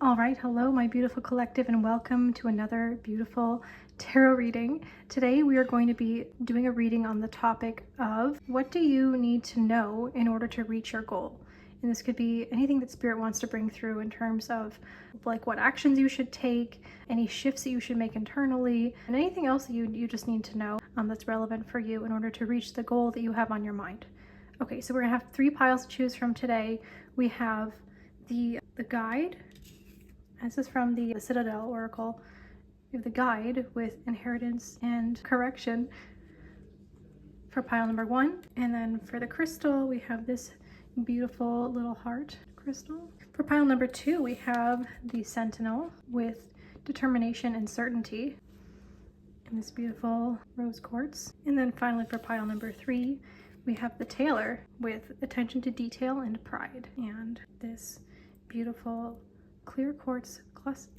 All right, hello, my beautiful collective, and welcome to another beautiful tarot reading. Today we are going to be doing a reading on the topic of what do you need to know in order to reach your goal? And this could be anything that Spirit wants to bring through in terms of like what actions you should take, any shifts that you should make internally, and anything else that you just need to know that's relevant for you in order to reach the goal that you have on your mind. Okay, so we're gonna have 3 piles to choose from today. We have the guide. This is from the Citadel Oracle. We have the guide with inheritance and correction for pile number 1. And then for the crystal, we have this beautiful little heart crystal. For pile number 2, we have the Sentinel with determination and certainty and this beautiful rose quartz. And then finally for pile number 3, we have the Tailor with attention to detail and pride and this beautiful clear quartz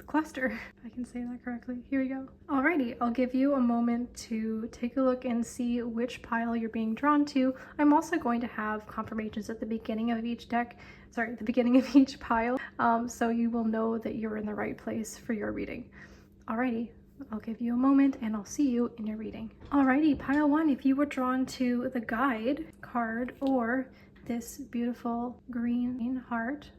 cluster, if I can say that correctly. Here we go. Alrighty, I'll give you a moment to take a look and see which pile you're being drawn to. I'm also going to have confirmations at the beginning of each the beginning of each pile, so you will know that you're in the right place for your reading. Alrighty, I'll give you a moment and I'll see you in your reading. Alrighty, pile 1, if you were drawn to the guide card or this beautiful green heart.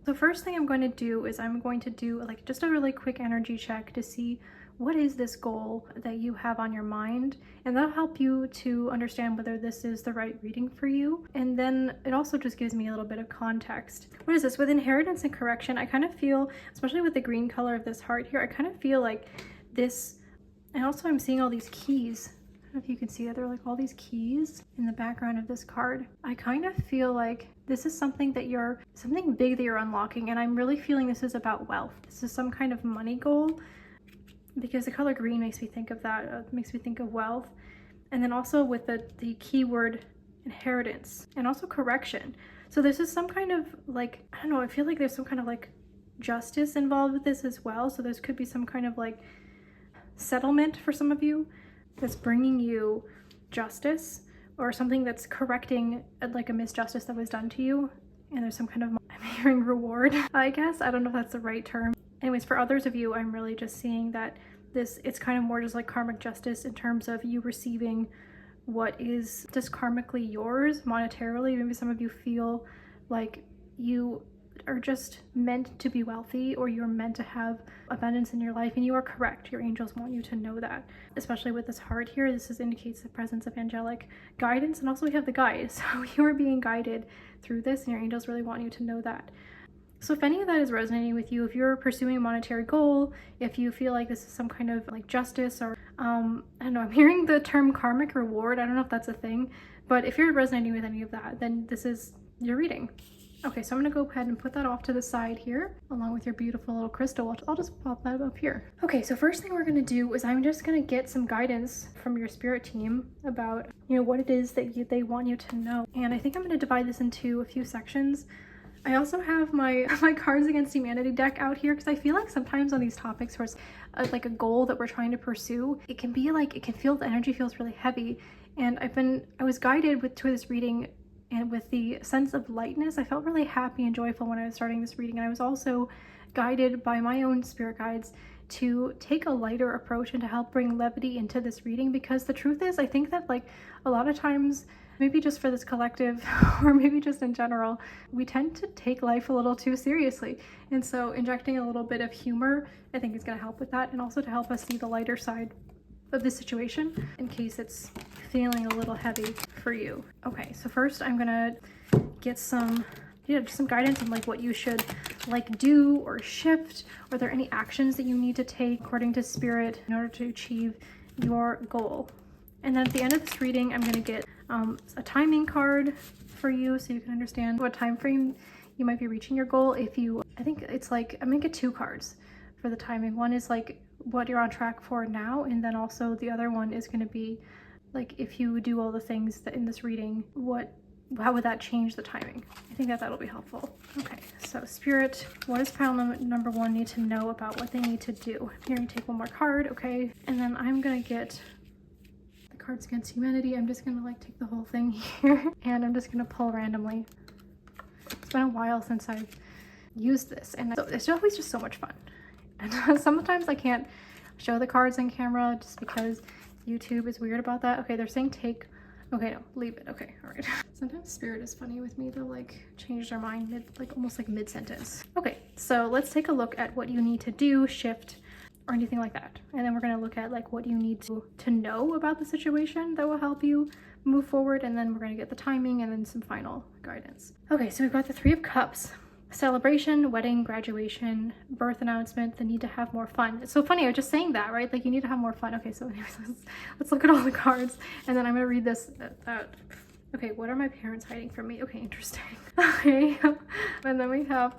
The first thing I'm going to do is I'm going to do like just a really quick energy check to see what is this goal that you have on your mind, and that'll help you to understand whether this is the right reading for you. And then it also just gives me a little bit of context. What is this? With inheritance and correction, I kind of feel, especially with the green color of this heart here, I kind of feel like this, and also I'm seeing all these keys. I don't know if you can see that there are like all these keys in the background of this card. I kind of feel like this is something big that you're unlocking, and I'm really feeling this is about wealth. This is some kind of money goal because the color green makes me think of that. It makes me think of wealth. And then also with the keyword inheritance and also correction. So this is some kind of like, I don't know, I feel like there's some kind of like justice involved with this as well. So this could be some kind of like settlement for some of you that's bringing you justice, or something that's correcting like a misjustice that was done to you, and there's some kind of, I'm hearing reward, I guess. I don't know if that's the right term. Anyways, for others of you, I'm really just seeing that it's kind of more just like karmic justice in terms of you receiving what is just karmically yours monetarily. Maybe some of you feel like you are just meant to be wealthy, or you're meant to have abundance in your life, and you are correct. Your angels want you to know that. Especially with this heart here, indicates the presence of angelic guidance, and also we have the guide. So you are being guided through this, and your angels really want you to know that. So if any of that is resonating with you, if you're pursuing a monetary goal, if you feel like this is some kind of like justice, or I don't know, I'm hearing the term karmic reward. I don't know if that's a thing, but if you're resonating with any of that, then this is your reading. Okay, so I'm gonna go ahead and put that off to the side here, along with your beautiful little crystal. I'll just pop that up here. Okay, so first thing we're gonna do is I'm just gonna get some guidance from your spirit team about, what it is that they want you to know. And I think I'm gonna divide this into a few sections. I also have my Cards Against Humanity deck out here because I feel like sometimes on these topics where it's like a goal that we're trying to pursue, it can feel, the energy feels really heavy. And I was guided to this reading, and with the sense of lightness. I felt really happy and joyful when I was starting this reading, and I was also guided by my own spirit guides to take a lighter approach and to help bring levity into this reading, because the truth is, I think that like a lot of times, maybe just for this collective or maybe just in general, we tend to take life a little too seriously. And so injecting a little bit of humor, I think is going to help with that, and also to help us see the lighter side of the situation in case it's feeling a little heavy for you. Okay, so first I'm gonna get just some guidance on like what you should like do or shift. Are there any actions that you need to take according to spirit in order to achieve your goal? And then at the end of this reading, I'm gonna get a timing card for you so you can understand what time frame you might be reaching your goal. I think it's like, I'm gonna get 2 cards for the timing. One is like what you're on track for now, and then also the other one is going to be like if you do all the things that in this reading, how would that change the timing? I think that'll be helpful. Okay, so spirit, what does pile number 1 need to know about what they need to do? Here, you take one more card, okay, and then I'm gonna get the Cards Against Humanity. I'm just gonna like take the whole thing here, and I'm just gonna pull randomly. It's been a while since I've use this. And so it's always just so much fun. And sometimes I can't show the cards on camera just because YouTube is weird about that. Okay, they're saying take. Okay, no, leave it. Okay, all right. Sometimes spirit is funny with me. They'll like change their mind almost like mid-sentence. Okay, so let's take a look at what you need to do, shift, or anything like that. And then we're gonna look at like what you need to know about the situation that will help you move forward. And then we're gonna get the timing and then some final guidance. Okay, so we've got the Three of Cups. Celebration, wedding, graduation, birth announcement, the need to have more fun. It's so funny, I was just saying that, right? Like you need to have more fun. Okay, so anyways, let's look at all the cards and then I'm gonna read this. Okay, what are my parents hiding from me? Okay, interesting. Okay, and then we have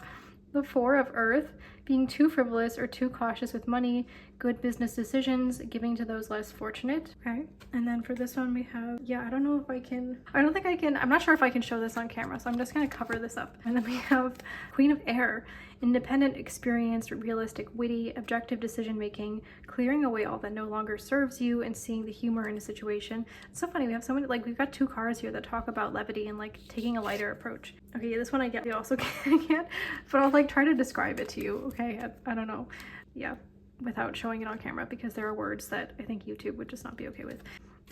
the Four of Earth, being too frivolous or too cautious with money, good business decisions, giving to those less fortunate. Okay, and then for this one we have, yeah, I don't know if I can, I don't think I can, I'm not sure if I can show this on camera, so I'm just gonna cover this up. And then we have Queen of Air, independent, experienced, realistic, witty, objective decision making, clearing away all that no longer serves you and seeing the humor in a situation. It's so funny, we have so many, like we've got two cards here that talk about levity and like taking a lighter approach. Okay, this one I get, you also can't, but I'll like try to describe it to you. Okay, I don't know, yeah, without showing it on camera because there are words that I think YouTube would just not be okay with.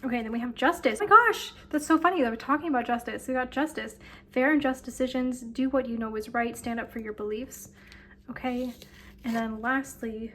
Okay, and then we have Justice. Oh my gosh, that's so funny that we're talking about justice. We got Justice, fair and just decisions, do what you know is right, stand up for your beliefs. Okay, and then lastly,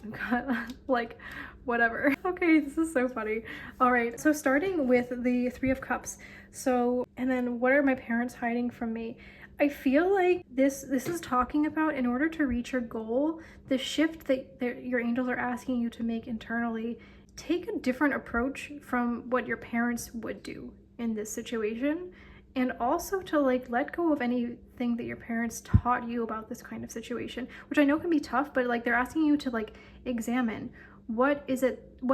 we've got like whatever. Okay, this is so funny. All right, so starting with the Three of Cups. So, and then what are my parents hiding from me? I feel like this is talking about, in order to reach your goal, the shift that your angels are asking you to make internally. Take a different approach from what your parents would do in this situation, and also to like let go of anything that your parents taught you about this kind of situation, which I know can be tough, but like they're asking you to like examine what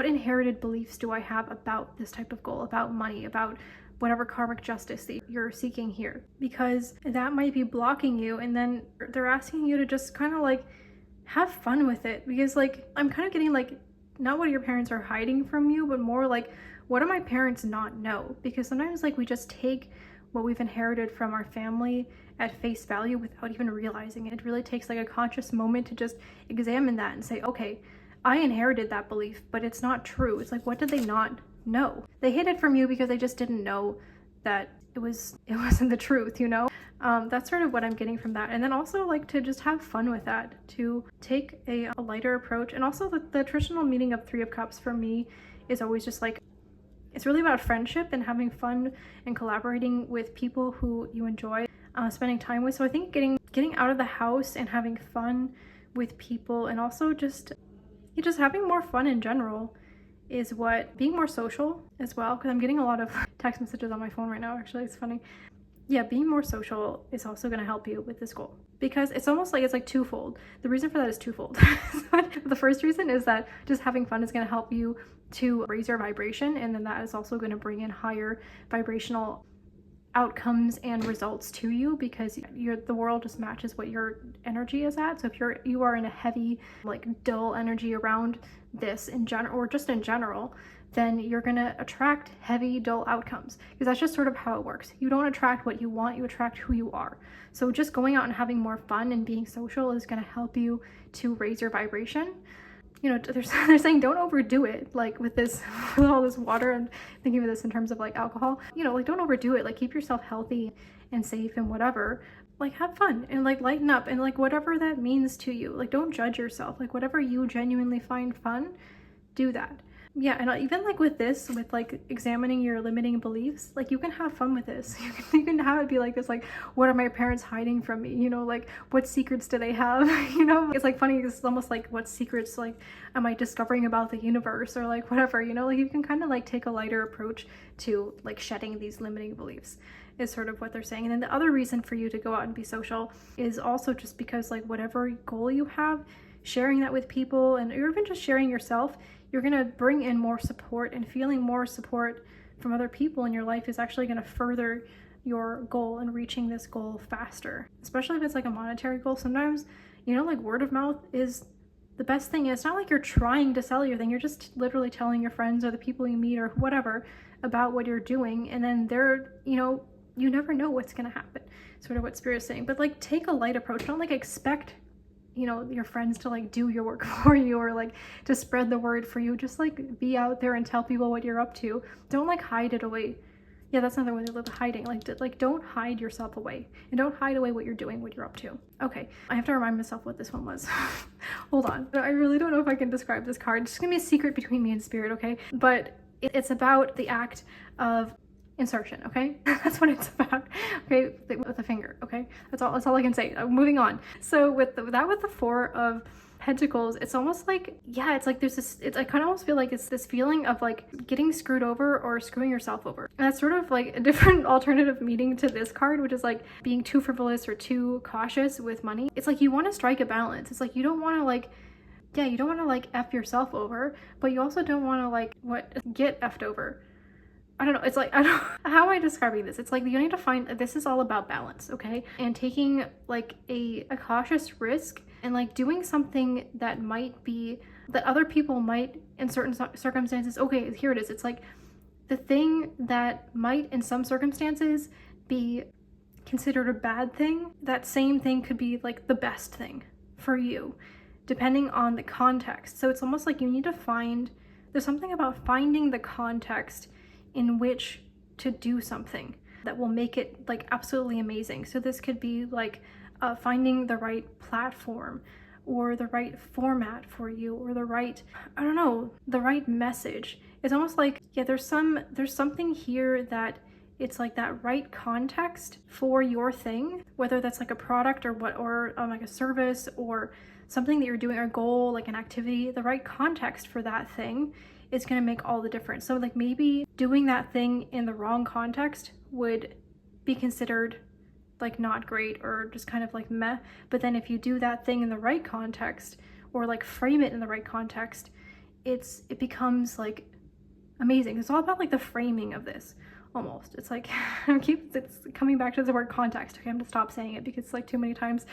inherited beliefs do I have about this type of goal, about money, about whatever karmic justice that you're seeking here, because that might be blocking you. And then they're asking you to just kind of like have fun with it, because like I'm kind of getting like not what your parents are hiding from you, but more like what do my parents not know? Because sometimes like we just take what we've inherited from our family at face value without even realizing it. It really takes like a conscious moment to just examine that and say, okay, I inherited that belief, but it's not true. It's like, what did they not know? They hid it from you because they just didn't know that it wasn't the truth, you know? That's sort of what I'm getting from that. And then also like to just have fun with that, to take a lighter approach. And also the traditional meaning of Three of Cups for me is always just like, it's really about friendship and having fun and collaborating with people who you enjoy spending time with. So I think getting out of the house and having fun with people, and also just having more fun in general, is what, being more social as well, because I'm getting a lot of text messages on my phone right now, actually. It's funny. Yeah, being more social is also going to help you with this goal, because it's almost like it's like twofold. The reason for that is twofold. The first reason is that just having fun is going to help you to raise your vibration, and then that is also going to bring in higher vibrational outcomes and results to you, because the world just matches what your energy is at. So if you are in a heavy, like dull energy around this in general, or just in general, then you're going to attract heavy, dull outcomes, because that's just sort of how it works. You don't attract what you want, you attract who you are. So just going out and having more fun and being social is going to help you to raise your vibration. You know, they're saying don't overdo it, like with this, with all this water. I'm thinking of this in terms of like alcohol, you know, like don't overdo it, like keep yourself healthy and safe and whatever, like have fun and like lighten up, and like whatever that means to you, like don't judge yourself, like whatever you genuinely find fun, do that. Yeah, and even like with this, with like examining your limiting beliefs, like you can have fun with this. You can have it be like this, like, what are my parents hiding from me? You know, like what secrets do they have? You know, it's like funny, it's almost like what secrets like am I discovering about the universe, or like whatever, you know, like you can kind of like take a lighter approach to like shedding these limiting beliefs, is sort of what they're saying. And then the other reason for you to go out and be social is also just because like whatever goal you have, sharing that with people, and or even just sharing yourself, you're going to bring in more support, and feeling more support from other people in your life is actually going to further your goal and reaching this goal faster, especially if it's like a monetary goal. Sometimes, you know, like word of mouth is the best thing. It's not like you're trying to sell your thing. You're just literally telling your friends or the people you meet or whatever about what you're doing. And then they're, you know, you never know what's going to happen, sort of what Spirit is saying. But like, take a light approach. Don't like expect, you know, your friends to like do your work for you or like to spread the word for you. Just like be out there and tell people what you're up to. Don't like hide it away. Yeah, that's another way to live, hiding. Like don't hide yourself away, and don't hide away what you're doing, what you're up to. Okay, I have to remind myself what this one was. Hold on. I really don't know if I can describe this card. It's just gonna be a secret between me and Spirit, okay? But it's about the act of insertion, okay? That's what it's about, okay? With a finger, okay? That's all I can say. Moving on. So with the Four of Pentacles, it's almost like, yeah, it's like there's this, I kind of almost feel like it's this feeling of like getting screwed over or screwing yourself over. And that's sort of like a different alternative meaning to this card, which is like being too frivolous or too cautious with money. It's like you want to strike a balance. It's like you don't want to like, yeah, you don't want to like F yourself over, but you also don't want to like get F'd over. I don't know. It's like, I don't, how am I describing this? It's like you need to find, this is all about balance, okay? And taking like a cautious risk and like doing something that might be, that other people might in certain circumstances, okay, here it is. It's like the thing that might in some circumstances be considered a bad thing, that same thing could be like the best thing for you, depending on the context. So it's almost like you need to find, there's something about finding the context in which to do something that will make it like absolutely amazing. So this could be like finding the right platform or the right format for you, or the right, I don't know, the right message. It's almost like, yeah, there's something here that it's like that right context for your thing, whether that's like a product or like a service or something that you're doing, a goal, like an activity. The right context for that thing is going to make all the difference. So like maybe doing that thing in the wrong context would be considered like not great or just kind of like meh. But then if you do that thing in the right context or like frame it in the right context, it becomes like amazing. It's all about like the framing of this almost. It's like it's coming back to the word context. Okay, I'm gonna stop saying it because it's like too many times.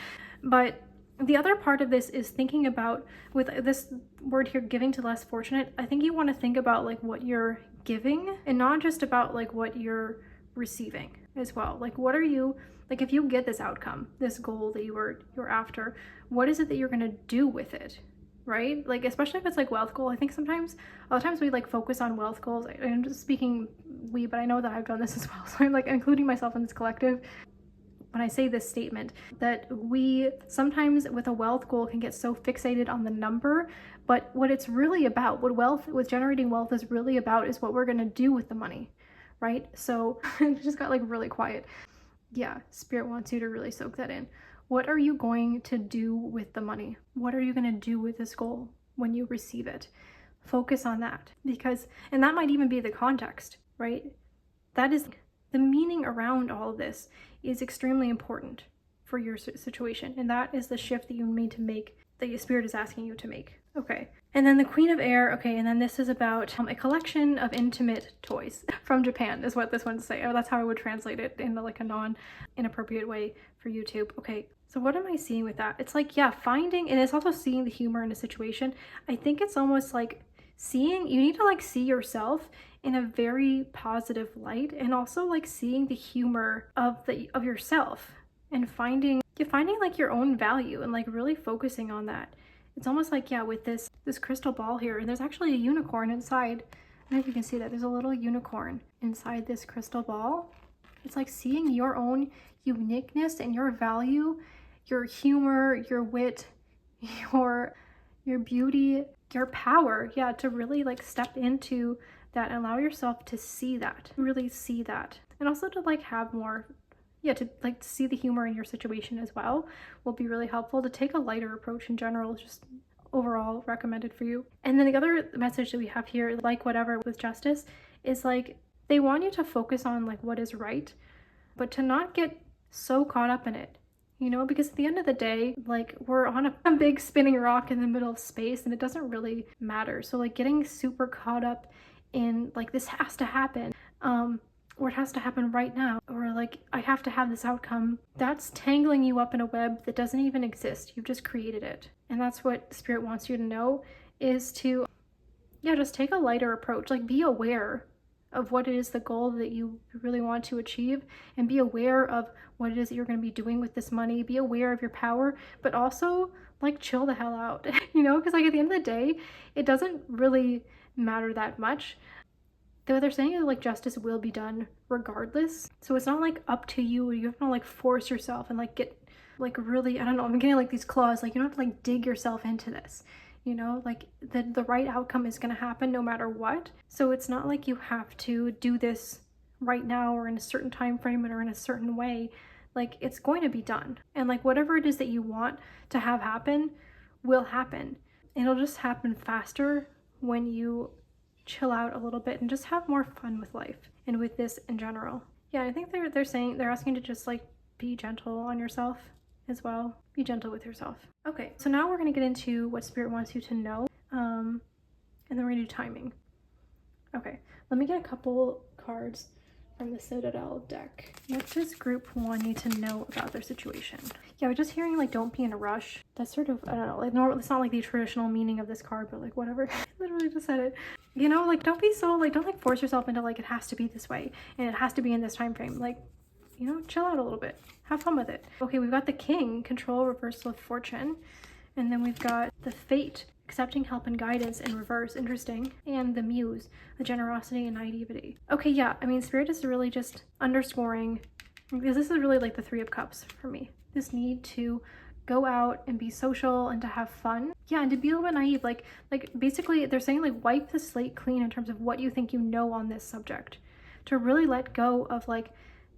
But the other part of this is thinking about, with this word here, giving to less fortunate, I think you want to think about like what you're giving and not just about like what you're receiving as well. Like what are you, like if you get this outcome, this goal that you're after, what is it that you're going to do with it? Right? Like, especially if it's like wealth goal. I think sometimes, a lot of times we like focus on wealth goals. I'm just speaking but I know that I've done this as well. So I'm like including myself in this collective when I say this statement, that we sometimes with a wealth goal can get so fixated on the number, but what it's really about, what generating wealth is really about, is what we're going to do with the money, right? So it just got like really quiet. Yeah, Spirit wants you to really soak that in. What are you going to do with the money? What are you going to do with this goal when you receive it? Focus on that, and that might even be the context, right? That is the meaning around all of this is extremely important for your situation. And that is the shift that you need to make, that your Spirit is asking you to make. Okay. And then the Queen of Air. Okay. And then this is about a collection of intimate toys from Japan is what this one's saying. Oh, that's how I would translate it in like a non-inappropriate way for YouTube. Okay. So what am I seeing with that? It's like, yeah, finding, and it's also seeing the humor in a situation. I think it's almost like you need to like see yourself in a very positive light, and also like seeing the humor of yourself and finding like your own value and like really focusing on that. It's almost like, yeah, with this crystal ball here, and there's actually a unicorn inside. I don't know if you can see that. There's a little unicorn inside this crystal ball. It's like seeing your own uniqueness and your value, your humor, your wit, your beauty, your power, yeah, to really like step into that and allow yourself to see that, really see that. And also to like have more, yeah, to like see the humor in your situation as well will be really helpful. To take a lighter approach in general is just overall recommended for you. And then the other message that we have here, like whatever with justice, is like they want you to focus on like what is right, but to not get so caught up in it. You know, because at the end of the day, like we're on a big spinning rock in the middle of space and it doesn't really matter. So like getting super caught up in like this has to happen, or it has to happen right now, or like I have to have this outcome, that's tangling you up in a web that doesn't even exist. You've just created it. And that's what Spirit wants you to know, is to, yeah, just take a lighter approach. Like be aware of what it is, the goal that you really want to achieve, and be aware of what it is that you're going to be doing with this money. Be aware of your power, but also like chill the hell out, you know, because like at the end of the day, it doesn't really matter that much. Though they're saying that like justice will be done regardless. So it's not like up to you. You have to like force yourself and like get like really, I don't know, I'm getting like these claws, like you don't have to like dig yourself into this. You know, like the right outcome is going to happen no matter what. So it's not like you have to do this right now or in a certain time frame or in a certain way. Like it's going to be done. And like whatever it is that you want to have happen will happen. And it'll just happen faster when you chill out a little bit and just have more fun with life and with this in general. Yeah, I think they're saying, they're asking to just like be gentle on yourself as well. Be gentle with yourself. Okay, so now we're going to get into what Spirit wants you to know, and then we're going to do timing. Okay, let me get a couple cards from the Citadel deck. What does group 1 need to know about their situation? Yeah, we're just hearing like don't be in a rush. That's sort of, I don't know, like normal, it's not like the traditional meaning of this card, but like whatever. I literally just said it. You know, like don't be so like, don't like force yourself into like it has to be this way and it has to be in this time frame. Like, you know, chill out a little bit. Have fun with it. Okay, we've got the King, control, reversal of fortune. And then we've got the Fate, accepting help and guidance in reverse, interesting. And the Muse, the generosity and naivety. Okay, yeah, I mean, Spirit is really just underscoring, because this is really like the 3 of Cups for me. This need to go out and be social and to have fun. Yeah, and to be a little bit naive. Like basically they're saying like wipe the slate clean in terms of what you think you know on this subject. To really let go of like,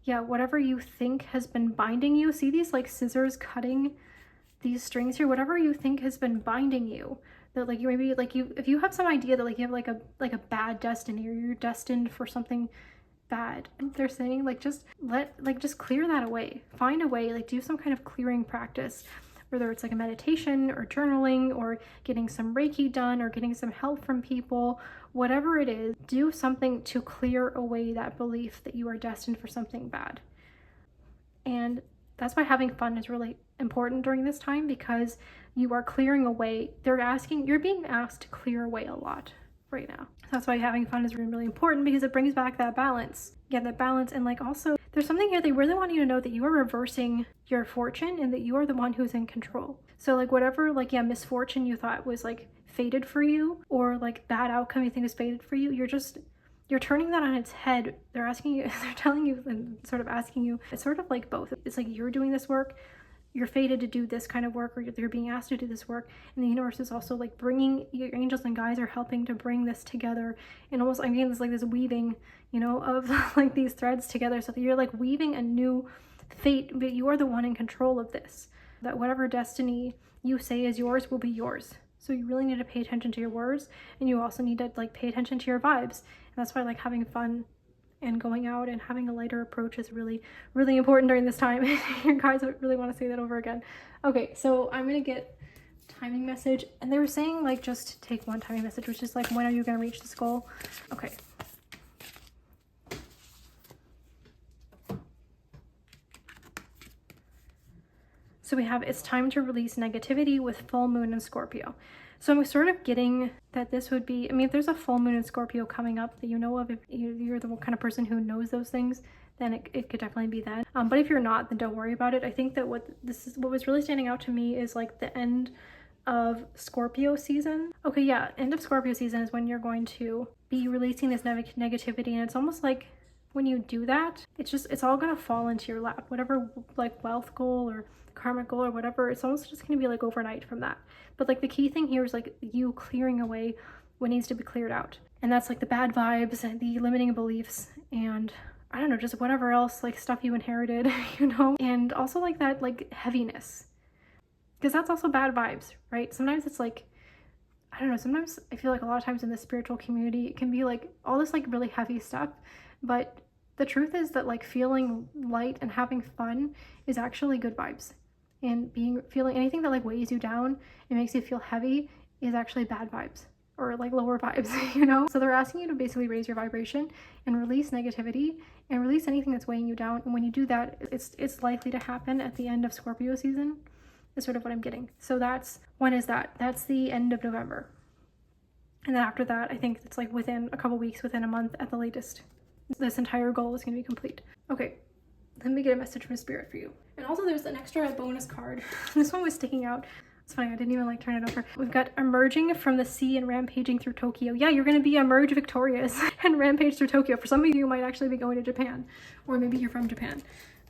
yeah, whatever you think has been binding you. See these like scissors cutting these strings here? Whatever you think has been binding you, that like you maybe like you, if you have some idea that like you have like a bad destiny or you're destined for something bad, and they're saying like just just clear that away. Find a way, like do some kind of clearing practice, whether it's like a meditation or journaling or getting some Reiki done or getting some help from people. Whatever it is, do something to clear away that belief that you are destined for something bad. And that's why having fun is really important during this time, because you are clearing away. You're being asked to clear away a lot right now. So that's why having fun is really, really important, because it brings back that balance. Yeah, that balance. And like also there's something here they really want you to know, that you are reversing your fortune and that you are the one who's in control. So like whatever like, yeah, misfortune you thought was like fated for you, or like bad outcome you think is fated for you, you're turning that on its head. They're asking you, they're telling you and sort of asking you, it's sort of like both. It's like you're doing this work, you're fated to do this kind of work, or you're being asked to do this work, and the universe is also like bringing, your angels and guides are helping to bring this together, and almost, I mean, it's like this weaving, you know, of like these threads together, so that you're like weaving a new fate, but you are the one in control of this. That whatever destiny you say is yours will be yours. So you really need to pay attention to your words, and you also need to like pay attention to your vibes. And that's why like having fun and going out and having a lighter approach is really, really important during this time. You guys really want to say that over again. Okay, so I'm gonna get timing message, and they were saying like just take one timing message, which is like, when are you gonna reach this goal? Okay. So we have, it's time to release negativity with full moon in Scorpio. So I'm sort of getting that this would be, I mean, if there's a full moon in Scorpio coming up that you know of, if you're the kind of person who knows those things, then it could definitely be that. But if you're not, then don't worry about it. I think that what was really standing out to me is like the end of Scorpio season. Okay, yeah, end of Scorpio season is when you're going to be releasing this negativity, and it's almost like when you do that, it's all gonna fall into your lap. Whatever like wealth goal or karmic goal or whatever, it's almost just gonna be like overnight from that. But like the key thing here is like you clearing away what needs to be cleared out. And that's like the bad vibes and the limiting beliefs, and I don't know, just whatever else, like stuff you inherited, you know? And also like that like heaviness, because that's also bad vibes, right? Sometimes it's like, I don't know, sometimes I feel like a lot of times in the spiritual community, it can be like all this like really heavy stuff, but the truth is that like feeling light and having fun is actually good vibes. And feeling anything that like weighs you down and makes you feel heavy is actually bad vibes, or like lower vibes, you know? So they're asking you to basically raise your vibration and release negativity and release anything that's weighing you down. And when you do that, it's likely to happen at the end of Scorpio season, is sort of what I'm getting. So when is that? That's the end of November. And then after that, I think it's like within a couple weeks, within a month at the latest, this entire goal is going to be complete. Okay, let me get a message from Spirit for you. And also there's an extra bonus card. This one was sticking out. It's funny, I didn't even like turn it over. We've got emerging from the sea and rampaging through Tokyo. Yeah, you're going to be emerge victorious and rampage through Tokyo. For some of you might actually be going to Japan, or maybe you're from Japan.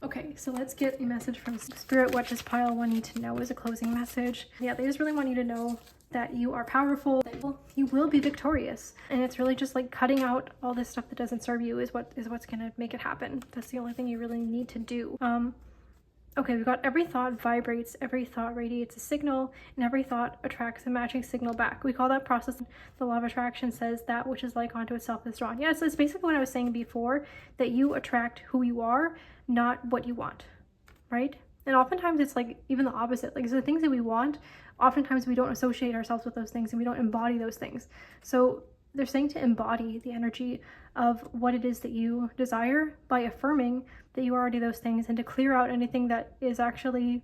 Okay, so let's get a message from Spirit. What does pile 1 need to know as a closing message? Yeah, they just really want you to know that you are powerful, that you will be victorious. And it's really just like cutting out all this stuff that doesn't serve you is what's gonna make it happen. That's the only thing you really need to do. Okay, we've got every thought vibrates, every thought radiates a signal, and every thought attracts a matching signal back. We call that process, the law of attraction says that which is like onto itself is drawn. Yeah, so it's basically what I was saying before, that you attract who you are, not what you want, right? And oftentimes it's like even the opposite. Like, so the things that we want, oftentimes we don't associate ourselves with those things and we don't embody those things. So they're saying to embody the energy of what it is that you desire by affirming that you are already those things, and to clear out anything that is actually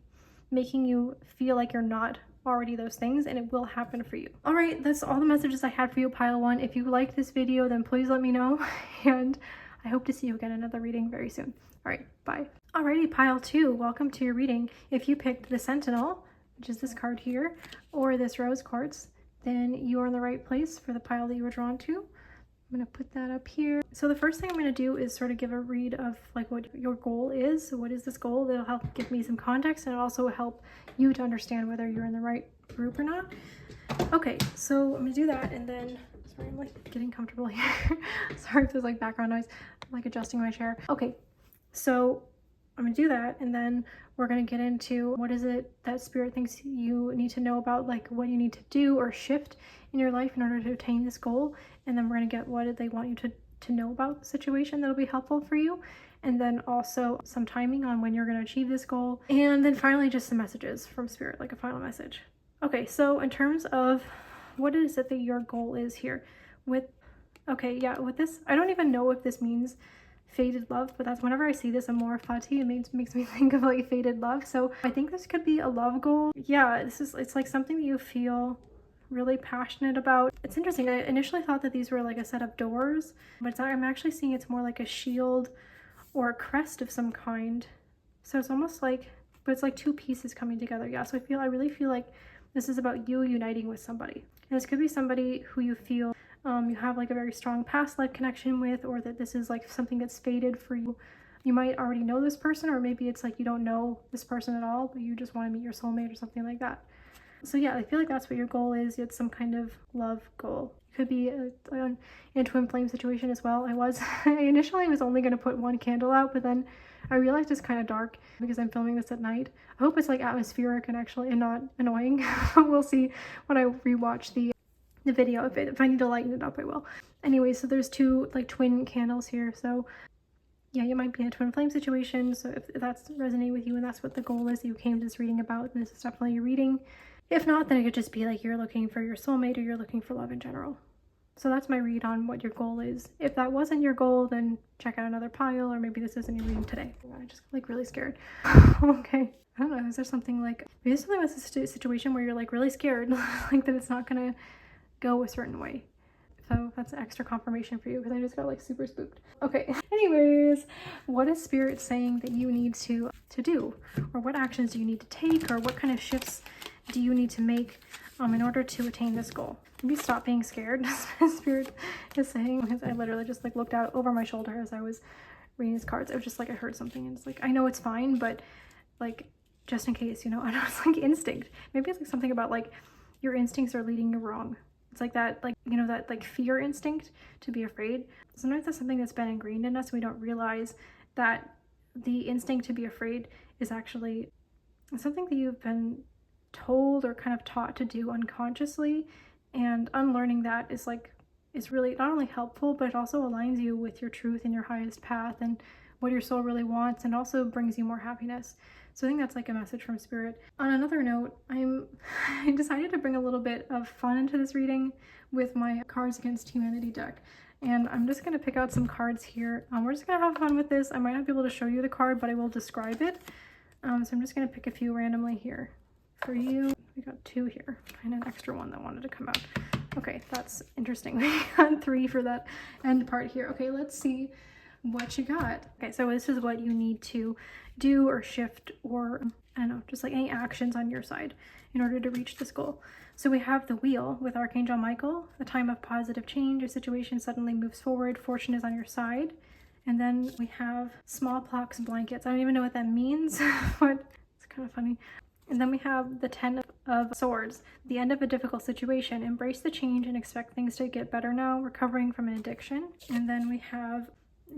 making you feel like you're not already those things, and it will happen for you. All right, that's all the messages I had for you, pile 1. If you liked this video, then please let me know, and I hope to see you again in another reading very soon. All right, bye. Alrighty, pile 2, welcome to your reading. If you picked the Sentinel, which is this card here, or this rose quartz, then you are in the right place for the pile that you were drawn to. I'm going to put that up here. So the first thing I'm going to do is sort of give a read of like what your goal is. So what is this goal? That'll help give me some context, and it'll also help you to understand whether you're in the right group or not. Okay, so I'm going to do that, and then, sorry, I'm like getting comfortable here. Sorry if there's like background noise. I'm like adjusting my chair. Okay, so I'm gonna do that, and then we're gonna get into what is it that Spirit thinks you need to know about, like what you need to do or shift in your life in order to attain this goal. And then we're gonna get what they want you to know about the situation that'll be helpful for you, and then also some timing on when you're gonna achieve this goal, and then finally just some messages from Spirit, like a final message. Okay, so in terms of what is it that your goal is here with, okay, yeah, with this, I don't even know if this means faded love, but that's whenever I see this amor fati, it makes me think of like faded love. So I think this could be a love goal. Yeah, it's like something that you feel really passionate about. It's interesting. I initially thought that these were like a set of doors, but I'm actually seeing it's more like a shield or a crest of some kind. So it's almost like, but it's like two pieces coming together. Yeah, so I really feel like this is about you uniting with somebody. And this could be somebody who you feel you have like a very strong past life connection with, or that this is like something that's faded for you. You might already know this person, or maybe it's like you don't know this person at all, but you just want to meet your soulmate or something like that. So yeah, I feel like that's what your goal is. It's some kind of love goal. It could be a twin flame situation as well. I initially was only going to put one candle out, but then I realized it's kind of dark because I'm filming this at night. I hope it's like atmospheric and not annoying. We'll see when I rewatch the video. If I need to lighten it up, I will. Anyway, so there's two like twin candles here. So yeah, you might be in a twin flame situation. So if that's resonating with you and that's what the goal is that you came to this reading about, then this is definitely your reading. If not, then it could just be like you're looking for your soulmate or you're looking for love in general. So that's my read on what your goal is. If that wasn't your goal, then check out another pile, or maybe this isn't your reading today. I just like really scared. Okay. I don't know. Is there something like, maybe something with a situation where you're like really scared, like that it's not gonna go a certain way. So that's extra confirmation for you because I just got like super spooked. Okay. Anyways, what is Spirit saying that you need to do, or what actions do you need to take, or what kind of shifts do you need to make in order to attain this goal? Maybe stop being scared. Spirit is saying, because I literally just like looked out over my shoulder as I was reading his cards. I was just like, I heard something, and it's like, I know it's fine, but like just in case, you know. I know it's like instinct. Maybe it's like something about like your instincts are leading you wrong. It's like that, like, you know, that like fear instinct to be afraid. Sometimes that's something that's been ingrained in us. We don't realize that the instinct to be afraid is actually something that you've been told or kind of taught to do unconsciously. And unlearning that is really not only helpful, but it also aligns you with your truth and your highest path and what your soul really wants, and also brings you more happiness. So I think that's like a message from Spirit. On another note, I decided to bring a little bit of fun into this reading with my Cards Against Humanity deck. And I'm just going to pick out some cards here. We're just going to have fun with this. I might not be able to show you the card, but I will describe it. So I'm just going to pick a few randomly here for you. We got two here and an extra one that wanted to come out. Okay, that's interesting. We got 3 for that end part here. Okay, let's see what you got. Okay, so this is what you need to do or shift, or I don't know, just like any actions on your side in order to reach this goal. So we have the wheel with Archangel Michael, a time of positive change. Your situation suddenly moves forward. Fortune is on your side. And then we have smallpox blankets. I don't even know what that means, but it's kind of funny. And then we have the 10 of Swords, the end of a difficult situation. Embrace the change and expect things to get better now, recovering from an addiction. And then we have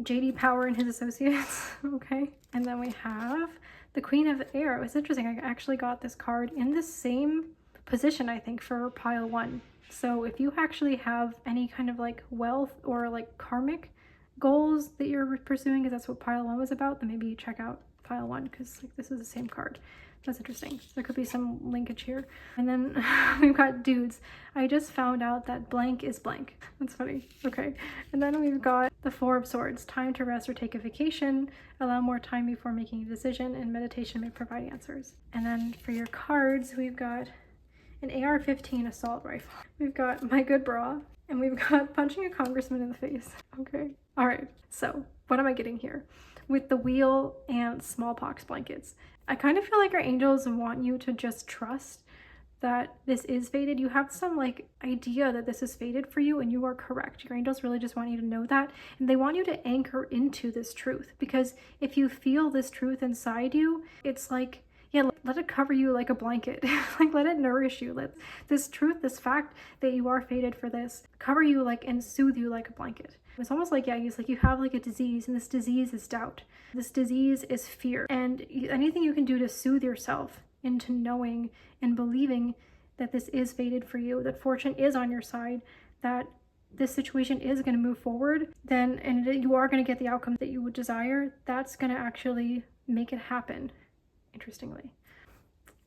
JD Power and his associates, okay? And then we have the Queen of Air. It's interesting, I actually got this card in the same position, I think, for pile 1. So if you actually have any kind of like wealth or like karmic goals that you're pursuing, because that's what pile 1 was about, then maybe you check out pile 1, because like this is the same card. That's interesting. So there could be some linkage here. And then we've got dudes. I just found out that blank is blank. That's funny. Okay. And then we've got the 4 of Swords. Time to rest or take a vacation. Allow more time before making a decision, and meditation may provide answers. And then for your cards, we've got an AR-15 assault rifle. We've got my good bra, and we've got punching a congressman in the face. Okay. All right. So what am I getting here? With the wheel and smallpox blankets, I kind of feel like our angels want you to just trust that this is fated. You have some like idea that this is fated for you, and you are correct. Your angels really just want you to know that, and they want you to anchor into this truth, because if you feel this truth inside you, it's like, yeah, let it cover you like a blanket. Like, let it nourish you. Let this truth, this fact that you are fated for this, cover you like and soothe you like a blanket. It's almost like, yeah, it's like you have like a disease, and this disease is doubt. This disease is fear. And anything you can do to soothe yourself into knowing and believing that this is fated for you, that fortune is on your side, that this situation is going to move forward, then, and you are going to get the outcome that you would desire, that's going to actually make it happen, interestingly.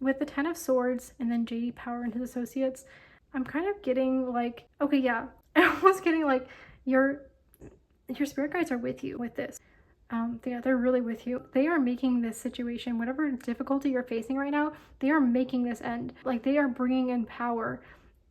With the 10 of Swords and then JD Power and his associates, I'm kind of getting like, okay, yeah, I'm almost getting like your spirit guides are with you with this. They're really with you. They are making this situation, whatever difficulty you're facing right now, they are making this end. Like, they are bringing in power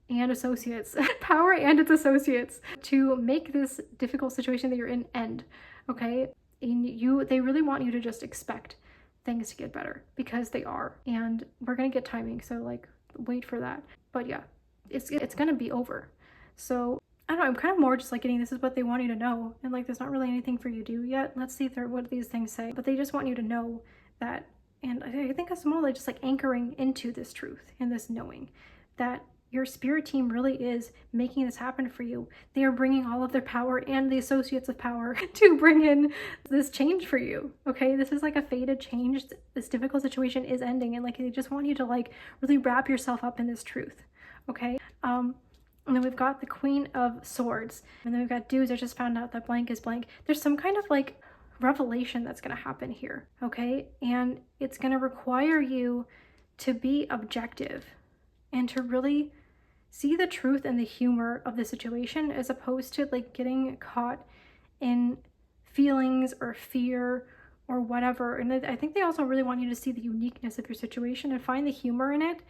and associates, power and its associates, to make this difficult situation that you're in end. Okay, and they really want you to just expect things to get better, because they are, and we're gonna get timing. So like, wait for that. But yeah, it's gonna be over. So I don't know, I'm kind of more just like getting, this is what they want you to know, and like there's not really anything for you to do yet. Let's see what these things say, but they just want you to know that. And I think it's more like just like anchoring into this truth and this knowing that your spirit team really is making this happen for you. They are bringing all of their power and the associates of power to bring in this change for you. Okay, this is like a fated change. This difficult situation is ending, and like they just want you to like really wrap yourself up in this truth. Okay. And then we've got the Queen of Swords, and then we've got dudes. I just found out that blank is blank. There's some kind of like revelation that's going to happen here. Okay, and it's going to require you to be objective and to really see the truth and the humor of the situation, as opposed to like getting caught in feelings or fear or whatever. And I think they also really want you to see the uniqueness of your situation and find the humor in it.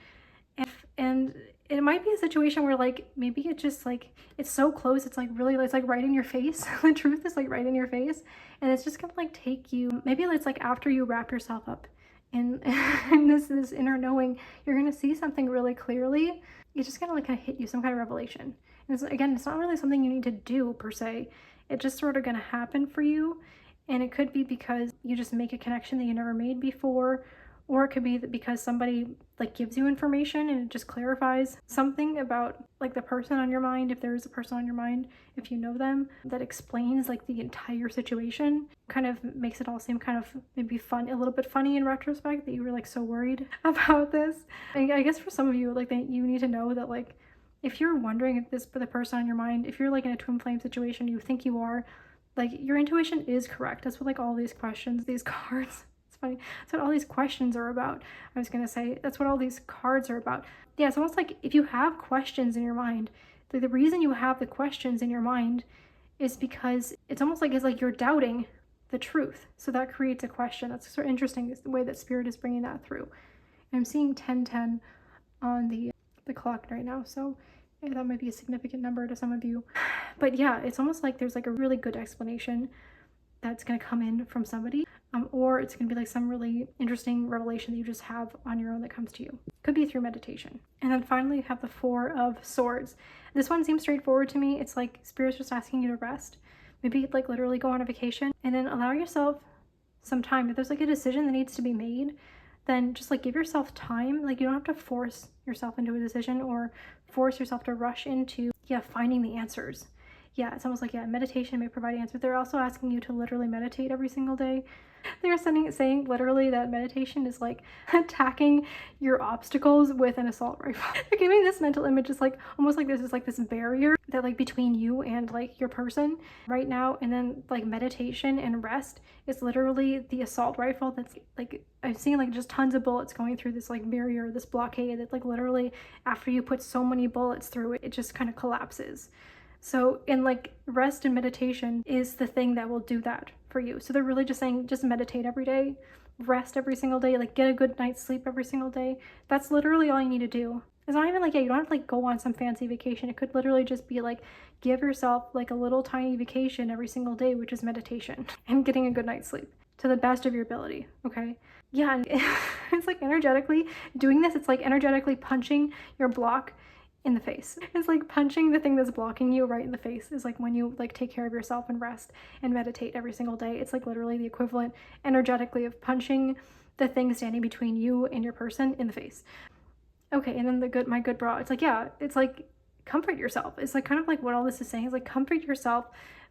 And it might be a situation where like, maybe it just like, it's so close, it's like really, it's like right in your face. The truth is like right in your face, and it's just gonna like take you, maybe it's like after you wrap yourself up in this inner knowing, you're gonna see something really clearly. It's just gonna like kind of hit you, some kind of revelation. And again, it's not really something you need to do per se. It's just sort of gonna happen for you. And it could be because you just make a connection that you never made before, or it could be that because somebody like gives you information and it just clarifies something about like the person on your mind, if there is a person on your mind, if you know them, that explains like the entire situation, kind of makes it all seem kind of maybe fun, a little bit funny in retrospect, that you were like so worried about this. And I guess for some of you, like you need to know that like, if you're wondering if this the person on your mind, if you're like in a twin flame situation, you think you are, like your intuition is correct. That's what like all these questions, these cards, funny. That's what all these questions are about. I was gonna say, that's what all these cards are about. Yeah, it's almost like if you have questions in your mind, the reason you have the questions in your mind is because it's almost like it's like you're doubting the truth. So that creates a question. That's sort of interesting, the way that spirit is bringing that through. And I'm seeing 10:10 on the clock right now. So That might be a significant number to some of you. But yeah, it's almost like there's like a really good explanation that's going to come in from somebody, or it's going to be like some really interesting revelation that you just have on your own that comes to you. Could be through meditation. And then finally, you have the Four of Swords. This one seems straightforward to me. It's like Spirit's just asking you to rest. Maybe like literally go on a vacation and then allow yourself some time. If there's like a decision that needs to be made, then just like give yourself time. Like you don't have to force yourself into a decision or force yourself to rush into finding the answers. Yeah, it's almost like meditation may provide answers. They're also asking you to literally meditate every single day. They're saying literally that meditation is like attacking your obstacles with an assault rifle. They're giving this mental image is like almost like this is like this barrier that like between you and like your person right now, and then like meditation and rest is literally the assault rifle that's like I've seen like just tons of bullets going through this like barrier, this blockade that like literally after you put so many bullets through it, it just kind of collapses. So in like rest and meditation is the thing that will do that for you. So they're really just saying just meditate every day, rest every single day, like get a good night's sleep every single day. That's literally all you need to do. It's not even like, you don't have to like go on some fancy vacation. It could literally just be like give yourself like a little tiny vacation every single day, which is meditation and getting a good night's sleep to the best of your ability. Okay. Yeah. And it's like energetically doing this. It's like energetically punching your block in the face. It's like punching the thing that's blocking you right in the face is like when you like take care of yourself and rest and meditate every single day. It's like literally the equivalent energetically of punching the thing standing between you and your person in the face. Okay, and then my good bra. It's like, it's like comfort yourself. It's like kind of like what all this is saying is like comfort yourself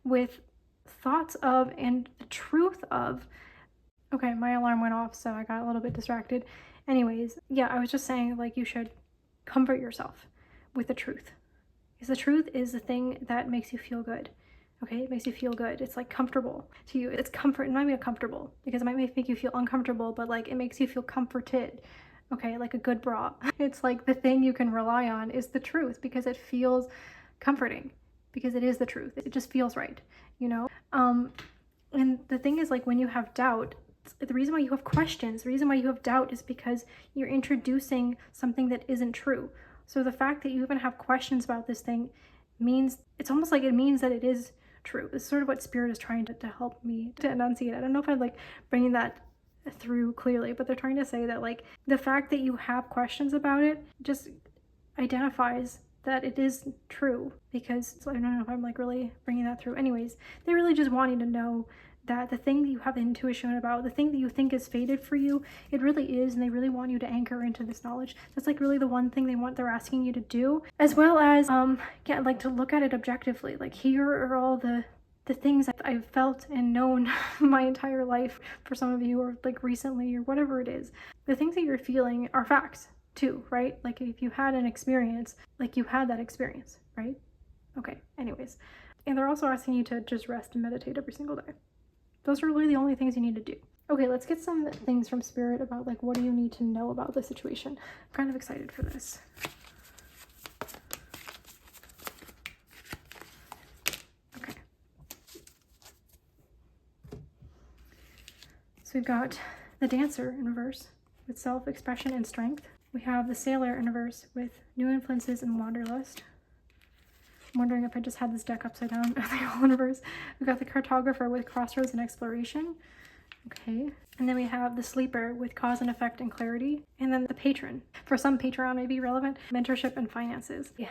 with thoughts of and the truth of. Okay, my alarm went off, so I got a little bit distracted. Anyways, I was just saying like you should comfort yourself with the truth, because the truth is the thing that makes you feel good. Okay, it makes you feel good. It's like comfortable to you. It's comfort. It might be uncomfortable because it might make you feel uncomfortable, but like it makes you feel comforted. Okay, like a good bra. It's like the thing you can rely on is the truth because it feels comforting, because it is the truth. It just feels right, you know? And the thing is like when you have doubt, the reason why you have questions, the reason why you have doubt is because you're introducing something that isn't true. So the fact that you even have questions about this thing means, it's almost like it means that it is true. It's sort of what Spirit is trying to help me to enunciate. I don't know if I'm like bringing that through clearly, but they're trying to say that like the fact that you have questions about it just identifies that it is true, because I don't know if I'm like really bringing that through. Anyways, they really just wanting to know that the thing that you have intuition about, the thing that you think is fated for you, it really is, and they really want you to anchor into this knowledge. That's like really the one thing they're asking you to do, as well as like to look at it objectively. Like here are all the things I've felt and known my entire life for some of you, or like recently, or whatever it is. The things that you're feeling are facts too, right? Like if you had an experience, like you had that experience, right? Okay, anyways. And they're also asking you to just rest and meditate every single day. Those are really the only things you need to do. Okay, let's get some things from Spirit about like what do you need to know about the situation. I'm kind of excited for this. Okay. So we've got the Dancer in reverse with self-expression and strength. We have the Sailor in reverse with new influences and wanderlust. I'm wondering if I just had this deck upside down. Are they all in reverse? We've got the Cartographer with crossroads and exploration. Okay. And then we have the Sleeper with cause and effect and clarity. And then the Patron. For some, Patreon may be relevant. Mentorship and finances. Yeah.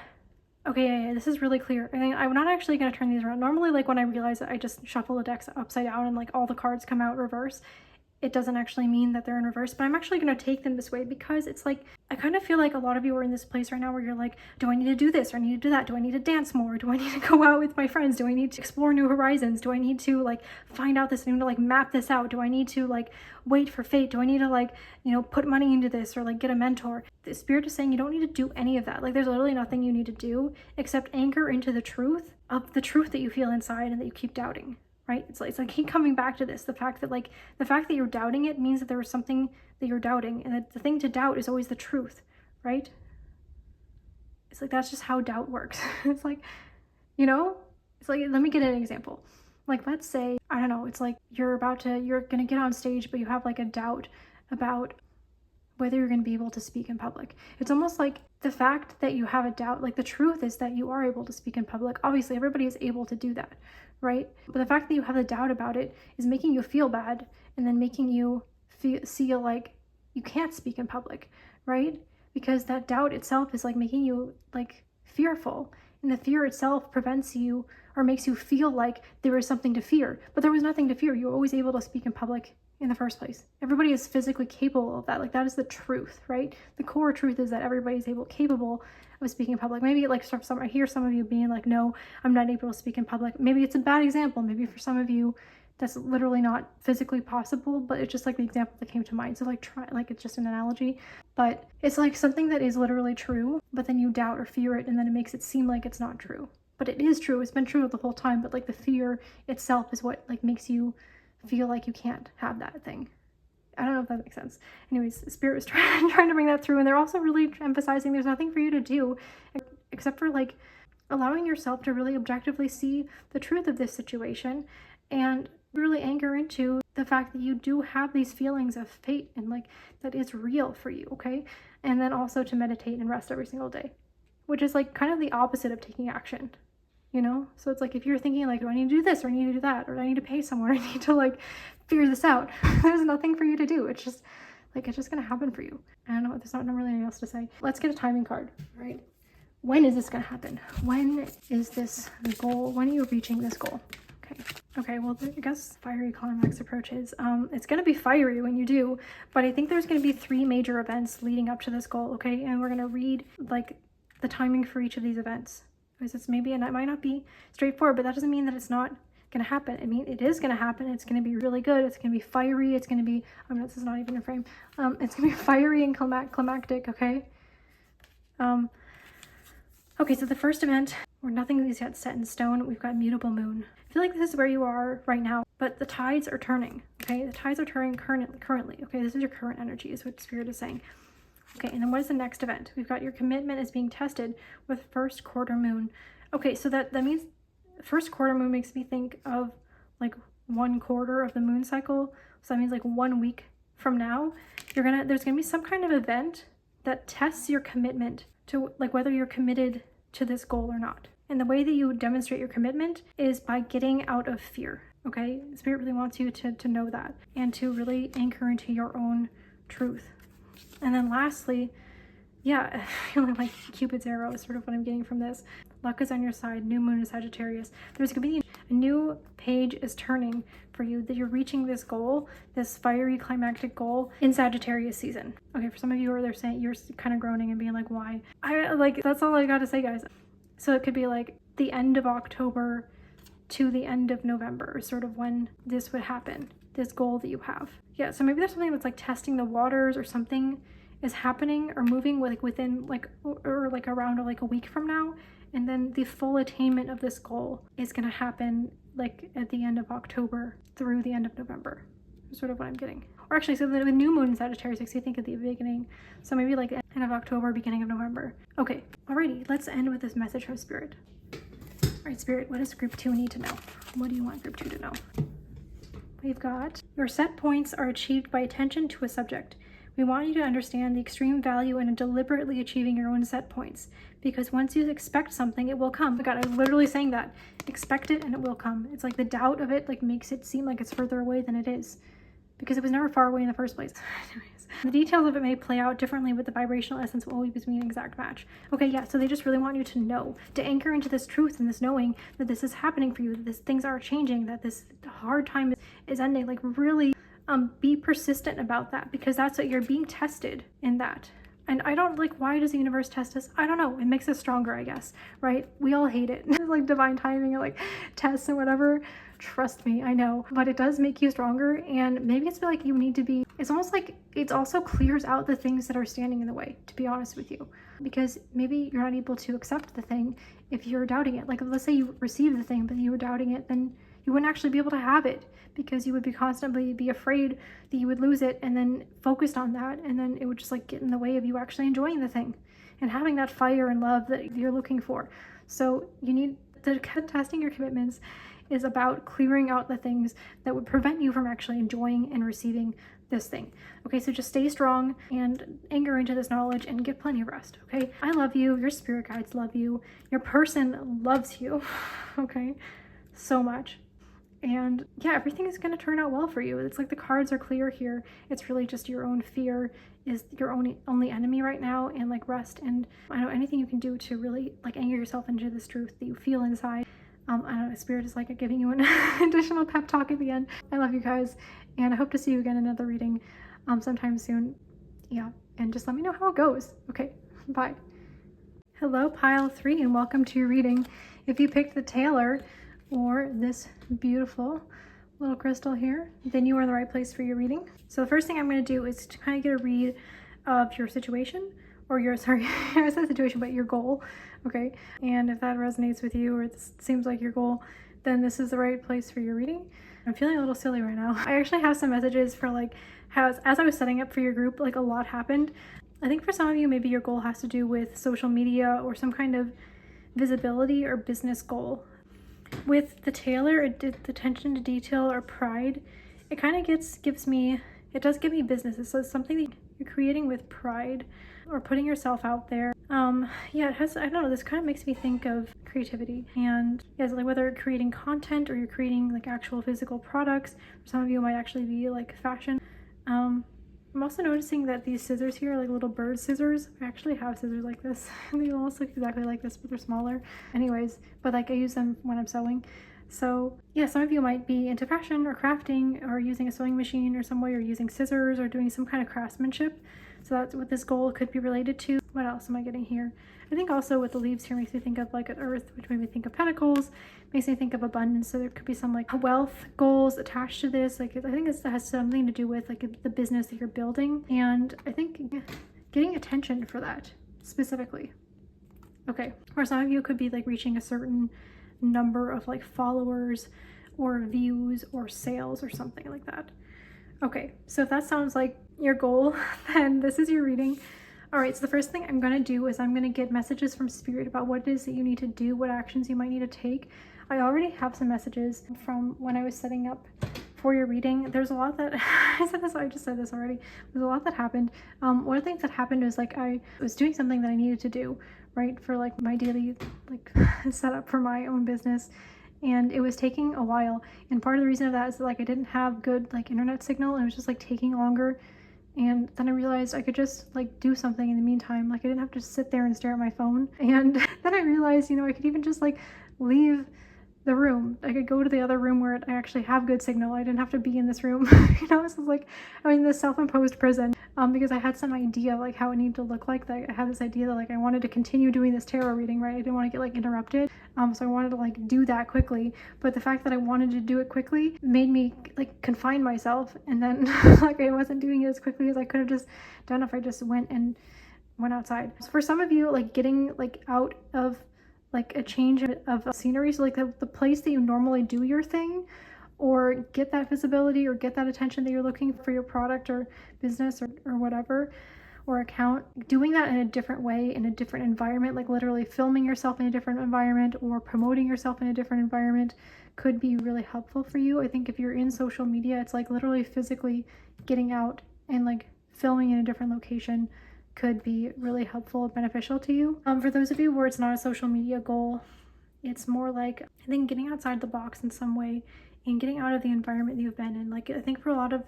Okay, this is really clear. I think I'm not actually going to turn these around. Normally, like when I realize that I just shuffle the decks upside down and like all the cards come out reverse, it doesn't actually mean that they're in reverse, but I'm actually going to take them this way because it's like, I kind of feel like a lot of you are in this place right now where you're like, do I need to do this or I need to do that? Do I need to dance more? Do I need to go out with my friends? Do I need to explore new horizons? Do I need to like find out this, like map this out? Do I need to like wait for fate? Do I need to like, put money into this or like get a mentor? The Spirit is saying you don't need to do any of that. Like there's literally nothing you need to do except anchor into the truth of the truth that you feel inside and that you keep doubting. Right? It's like keep coming back to this. The fact that you're doubting it means that there was something that you're doubting, and that the thing to doubt is always the truth, right? It's like that's just how doubt works. It's like, it's like, let me get an example. Like let's say, I don't know, it's like you're gonna get on stage, but you have like a doubt about whether you're going to be able to speak in public. It's almost like the fact that you have a doubt, like the truth is that you are able to speak in public. Obviously, everybody is able to do that, right? But the fact that you have a doubt about it is making you feel bad and then making you feel like you can't speak in public, right? Because that doubt itself is like making you like fearful, and the fear itself prevents you or makes you feel like there is something to fear, but there was nothing to fear. You were always able to speak in public in the first place. Everybody is physically capable of that. Like that is the truth, right? The core truth is that everybody's capable of speaking in public. Maybe like I hear some of you being like, no, I'm not able to speak in public. Maybe it's a bad example. Maybe for some of you, that's literally not physically possible, but it's just like the example that came to mind. So like try, like it's just an analogy, but it's like something that is literally true, but then you doubt or fear it, and then it makes it seem like it's not true. But it is true. It's been true the whole time, but like the fear itself is what like makes you feel like you can't have that thing. I don't know if that makes sense. Anyways, Spirit was trying to bring that through, and they're also really emphasizing there's nothing for you to do except for like allowing yourself to really objectively see the truth of this situation and really anchor into the fact that you do have these feelings of fate and like that is real for you, okay? And then also to meditate and rest every single day, which is like kind of the opposite of taking action, you know? So it's like if you're thinking like, do I need to do this or I need to do that or I need to pay someone, I need to like figure this out, there's nothing for you to do. It's just like, it's just gonna happen for you. I don't know, there's not really anything else to say. Let's get a timing card, right? When is this gonna happen? When is this the goal? When are you reaching this goal? Okay, well, I guess fiery climax approaches. It's going to be fiery when you do, but I think there's going to be 3 major events leading up to this goal, okay? And we're going to read, like, the timing for each of these events. Because it's maybe, and it might not be straightforward, but that doesn't mean that it's not going to happen. I mean, it is going to happen. It's going to be really good. It's going to be fiery. It's going to be, this is not even a frame. It's going to be fiery and climactic, okay? Okay, so the first event, where nothing is yet set in stone, we've got mutable moon. I feel like this is where you are right now, but the tides are turning, okay? The tides are turning currently, okay? This is your current energy, is what Spirit is saying. Okay, and then what is the next event? We've got your commitment is being tested with first quarter moon. Okay, so that means first quarter moon makes me think of like 1/4 of the moon cycle. So that means like 1 week from now, there's gonna be some kind of event that tests your commitment to like whether you're committed to this goal or not. And the way that you demonstrate your commitment is by getting out of fear, okay? Spirit really wants you to know that and to really anchor into your own truth. And then lastly, yeah, feeling like Cupid's arrow is sort of what I'm getting from this. Luck is on your side, new moon is Sagittarius. There's gonna be a new page is turning for you, that you're reaching this goal, this fiery climactic goal in Sagittarius season. Okay, for some of you they're saying, you're kind of groaning and being like, why? That's all I gotta say, guys. So it could be like the end of October to the end of November, sort of when this would happen, this goal that you have. Yeah, so maybe there's something that's like testing the waters, or something is happening or moving within like, or like around like a week from now. And then the full attainment of this goal is gonna happen like at the end of October through the end of November, sort of what I'm getting. Or actually, so the new moon in Sagittarius makes you think at the beginning. So maybe like end of October, beginning of November. Okay, alrighty, let's end with this message from Spirit. All right, Spirit, what does group 2 need to know? What do you want group 2 to know? We've got, your set points are achieved by attention to a subject. We want you to understand the extreme value in deliberately achieving your own set points, because once you expect something, it will come. Oh my God, I'm literally saying that. Expect it and it will come. It's like the doubt of it like makes it seem like it's further away than it is, because it was never far away in the first place. Anyways, the details of it may play out differently, but the vibrational essence will always be an exact match. Okay, yeah, so they just really want you to know, to anchor into this truth and this knowing that this is happening for you, that things are changing, that this hard time is ending. Like really be persistent about that, because that's what you're being tested in that. And I don't like, why does the universe test us? I don't know. It makes us stronger, I guess, right? We all hate it. Like divine timing and like tests and whatever. Trust me, I know. But it does make you stronger. And maybe it's like you need to be, it's almost like it also clears out the things that are standing in the way, to be honest with you. Because maybe you're not able to accept the thing if you're doubting it. Like let's say you received the thing, but you were doubting it, then you wouldn't actually be able to have it, because you would be constantly be afraid that you would lose it, and then focused on that, and then it would just like get in the way of you actually enjoying the thing and having that fire and love that you're looking for. So you need to, testing your commitments is about clearing out the things that would prevent you from actually enjoying and receiving this thing. Okay, so just stay strong and anchor into this knowledge and get plenty of rest. Okay, I love you. Your spirit guides love you. Your person loves you. Okay, so much. And yeah, everything is going to turn out well for you. It's like the cards are clear here. It's really just your own fear is your only enemy right now, and like rest. And I know anything you can do to really like anchor yourself into this truth that you feel inside. I don't know, Spirit is like giving you an additional pep talk at the end. I love you guys, and I hope to see you again in another reading sometime soon. Yeah, and just let me know how it goes. Okay, bye. Hello, pile 3, and welcome to your reading. If you picked the Tailor or this beautiful little crystal here, then you are in the right place for your reading. So the first thing I'm going to do is to kind of get a read of your situation, or your, sorry, I said situation, but your goal, okay? And if that resonates with you, or it seems like your goal, then this is the right place for your reading. I'm feeling a little silly right now. I actually have some messages for like how, as I was setting up for your group, like a lot happened. I think for some of you, maybe your goal has to do with social media or some kind of visibility or business goal. With the Tailor, the attention to detail or pride, it kind of gives me, it does give me business. So it's something that you're creating with pride or putting yourself out there. Yeah, it has, I don't know, this kind of makes me think of creativity, and yeah, so like whether you're creating content or you're creating like actual physical products. For some of you, it might actually be like fashion. I'm also noticing that these scissors here are like little bird scissors. I actually have scissors like this, and they almost look exactly like this, but they're smaller. Anyways, but like I use them when I'm sewing. So yeah, some of you might be into fashion or crafting or using a sewing machine or some way, or using scissors or doing some kind of craftsmanship. So that's what this goal could be related to. What else am I getting here? I think also with the leaves here makes me think of like an earth, which made me think of pentacles, makes me think of abundance. So there could be some like wealth goals attached to this. Like I think it has something to do with like the business that you're building. And I think getting attention for that specifically. Okay, or some of you could be like reaching a certain number of like followers or views or sales or something like that. Okay, so if that sounds like your goal, then this is your reading. All right, so the first thing I'm going to do is I'm going to get messages from Spirit about what it is that you need to do, what actions you might need to take. I already have some messages from when I was setting up for your reading. There's a lot that I just said this already. There's a lot that happened. One of the things that happened was like I was doing something that I needed to do, right, for like my daily like setup for my own business. And it was taking a while, and part of the reason of that is that, like, I didn't have good like internet signal, and it was just like taking longer. And then I realized I could just like do something in the meantime. Like I didn't have to sit there and stare at my phone. And then I realized, you know, I could even just like leave the room. I could go to the other room where I actually have good signal. I didn't have to be in this room. You know, this is like I was in this self-imposed prison because I had some idea like how it needed to look like. That I had this idea that like I wanted to continue doing this tarot reading, right? I didn't want to get like interrupted. So I wanted to like do that quickly. But the fact that I wanted to do it quickly made me like confine myself, and then like I wasn't doing it as quickly as I could have just done if I just went outside. So for some of you, like getting like out of like a change of scenery, so like the place that you normally do your thing, or get that visibility or get that attention that you're looking for your product or business or whatever, or account, doing that in a different way, in a different environment, like literally filming yourself in a different environment or promoting yourself in a different environment could be really helpful for you. I think if you're in social media, it's like literally physically getting out and like filming in a different location could be really helpful and beneficial to you. For those of you where it's not a social media goal, it's more like I think getting outside the box in some way and getting out of the environment that you've been in. Like I think for a lot of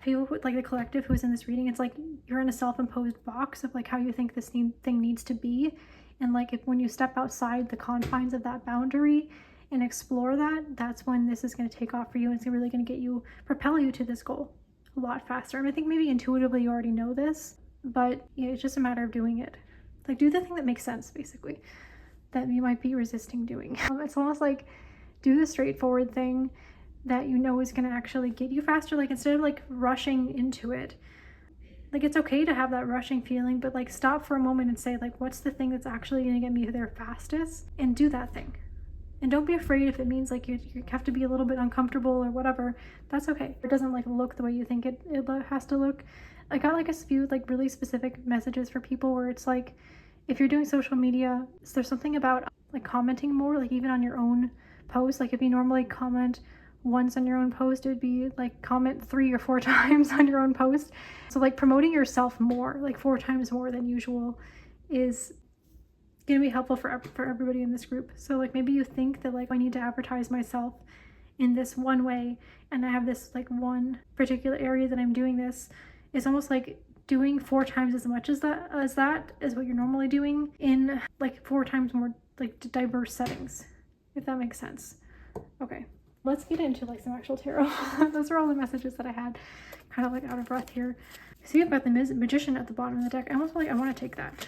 people who, like the collective who's in this reading, it's like you're in a self-imposed box of like how you think this thing needs to be, and like if when you step outside the confines of that boundary and explore that, that's when this is going to take off for you, and it's really going to get you, propel you to this goal a lot faster. And I think maybe intuitively you already know this, but yeah, it's just a matter of doing it. Like do the thing that makes sense, basically, that you might be resisting doing. It's almost like do the straightforward thing that you know is going to actually get you faster. Like instead of like rushing into it, like it's okay to have that rushing feeling, but like stop for a moment and say like, what's the thing that's actually going to get me there fastest, and do that thing. And don't be afraid if it means like you have to be a little bit uncomfortable or whatever. That's okay. It doesn't like look the way you think it has to look. I got like a few like really specific messages for people where it's like, if you're doing social media, there's something about like commenting more, like even on your own posts. Like if you normally comment once on your own post, it would be like comment 3 or 4 times on your own post. So like promoting yourself more, like 4 times more than usual, is gonna be helpful for everybody in this group. So like maybe you think that like I need to advertise myself in this one way, and I have this like one particular area that I'm doing this. It's almost like doing 4 times as much as that is what you're normally doing in like 4 times more like diverse settings, if that makes sense. Okay, let's get into like some actual tarot. Those are all the messages that I had, kind of like out of breath here. So you've got the Magician at the bottom of the deck. I almost feel like I want to take that.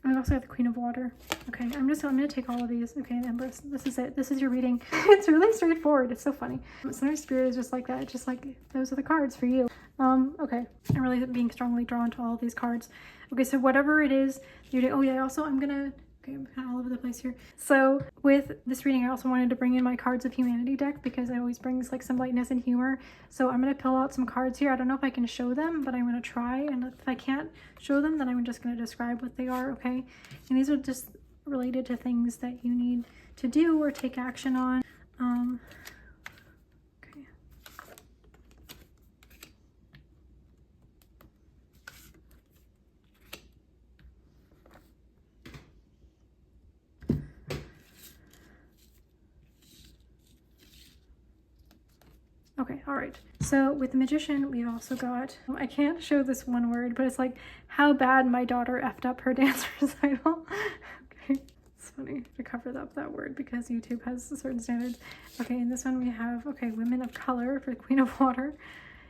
And we also have the Queen of Water. Okay, I'm gonna take all of these. Okay, and this is it. This is your reading. It's really straightforward. It's so funny. Sometimes Spirit is just like that. It's just like, those are the cards for you. Okay. I'm really being strongly drawn to all of these cards. Okay, so whatever it is you're doing. Oh yeah, also I'm kind of all over the place here. So with this reading, I also wanted to bring in my Cards of Humanity deck because it always brings like some lightness and humor. So I'm going to pull out some cards here. I don't know if I can show them, but I'm going to try. And if I can't show them, then I'm just going to describe what they are, okay? And these are just related to things that you need to do or take action on. Okay. Okay, all right. So with the Magician, we've also got, I can't show this one word, but it's like, how bad my daughter effed up her dance recital. Okay, it's funny to cover up that word because YouTube has certain standards. Okay, in this one we have, okay, Women of Color for the Queen of Water.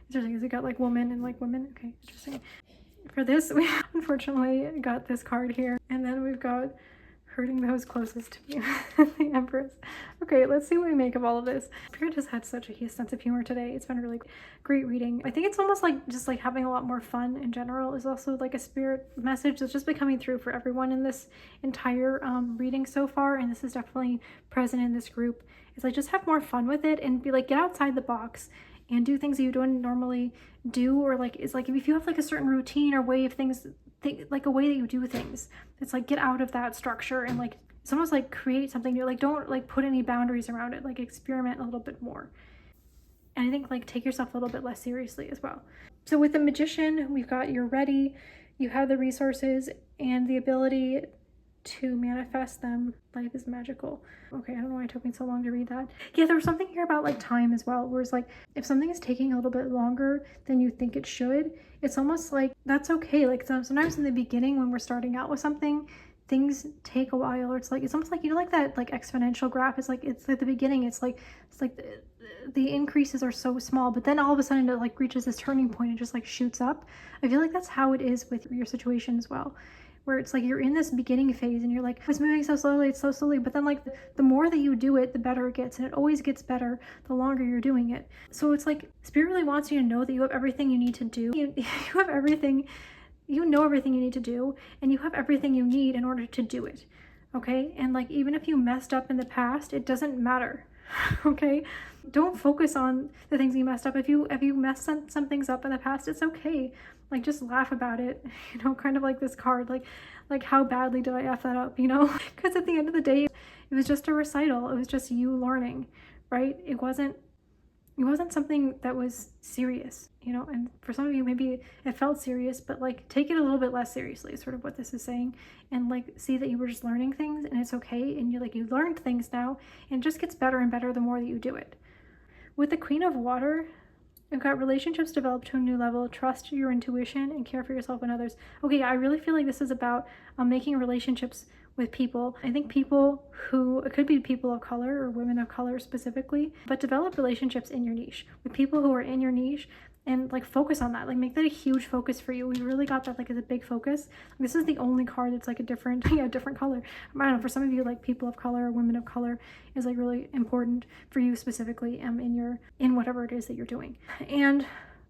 Interesting, because we got like woman and like women. Okay, interesting. For this, we unfortunately got this card here. And then we've got hurting those closest to me, the Empress. Okay, let's see what we make of all of this. Spirit has had such a sense of humor today. It's been a really great reading. I think it's almost like just like having a lot more fun in general is also like a Spirit message that's just been coming through for everyone in this entire reading so far, and this is definitely present in this group. It's like just have more fun with it and be like, get outside the box and do things that you don't normally do, or like it's like if you have like a certain routine or way of things, like a way that you do things, it's like get out of that structure and like it's almost like create something new. Like don't like put any boundaries around it, like experiment a little bit more. And I think like take yourself a little bit less seriously as well. So with the Magician, we've got you're ready, you have the resources and the ability to manifest them. Life is magical. Okay, I don't know why it took me so long to read that. Yeah, there was something here about like time as well, where it's like if something is taking a little bit longer than you think it should, it's almost like that's okay. Like sometimes in the beginning when we're starting out with something, things take a while, or it's almost like, you know, like that like exponential graph. It's like at the beginning, it's like the increases are so small, but then all of a sudden it like reaches this turning point and just like shoots up. I feel like that's how it is with your situation as well, where it's like you're in this beginning phase and you're like, it's moving so slowly, it's so slowly, but then like the more that you do it, the better it gets, and it always gets better the longer you're doing it. So it's like Spirit really wants you to know that you have everything you need to do. You have everything, you know everything you need to do, and you have everything you need in order to do it, okay? And like even if you messed up in the past, it doesn't matter, okay? Don't focus on the things you messed up. If you messed some things up in the past, it's okay. Like just laugh about it, you know, kind of like this card, like how badly did I F that up, you know? Because at the end of the day, it was just a recital. It was just you learning, right? It wasn't something that was serious, you know? And for some of you, maybe it felt serious, but like take it a little bit less seriously is sort of what this is saying. And like see that you were just learning things and it's okay. And you learned things now, and it just gets better and better the more that you do it. With the Queen of Water, I've got relationships developed to a new level, trust your intuition, and care for yourself and others. Okay, I really feel like this is about making relationships with people. I think people who, it could be people of color or women of color specifically, but develop relationships in your niche with people who are in your niche, and like focus on that, like make that a huge focus for you. We really got that like as a big focus. This is the only card that's like a different different color. I don't know, for some of you, like people of color or women of color is like really important for you specifically in whatever it is that you're doing. And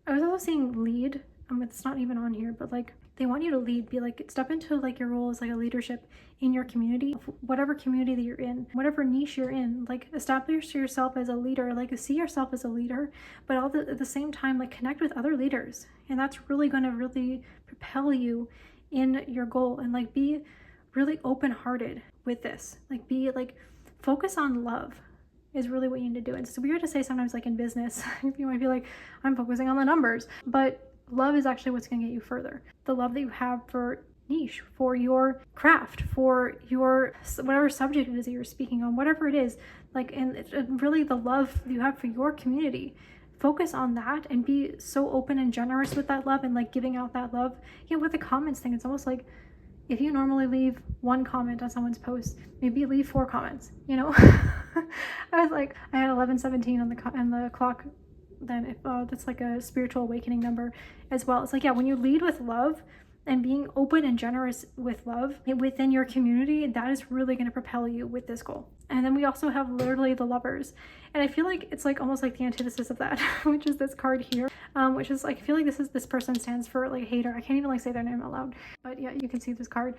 I was also seeing lead. It's not even on here, but like they want you to lead, be like, step into like your role as like a leadership in your community, whatever community that you're in, whatever niche you're in, like establish yourself as a leader, like see yourself as a leader, but at the same time, like connect with other leaders. And that's really going to really propel you in your goal, and like be really open-hearted with this, like be like focus on love is really what you need to do. It's weird to say sometimes, like in business, you might be like, I'm focusing on the numbers, but love is actually what's going to get you further. The love that you have for niche, for your craft, for your whatever subject it is that you're speaking on, whatever it is, like, and really the love you have for your community. Focus on that and be so open and generous with that love and like giving out that love. Yeah, with the comments thing, it's almost like if you normally leave one comment on someone's post, maybe leave 4 comments, you know? I was like, I had 11:17 on the clock. Then if that's like a spiritual awakening number as well. It's like, yeah, when you lead with love and being open and generous with love within your community, that is really going to propel you with this goal. And then we also have literally the lovers. And I feel like it's like almost like the antithesis of that, which is this card here, which is like, I feel like this person stands for like hater. I can't even like say their name out loud, but yeah, you can see this card.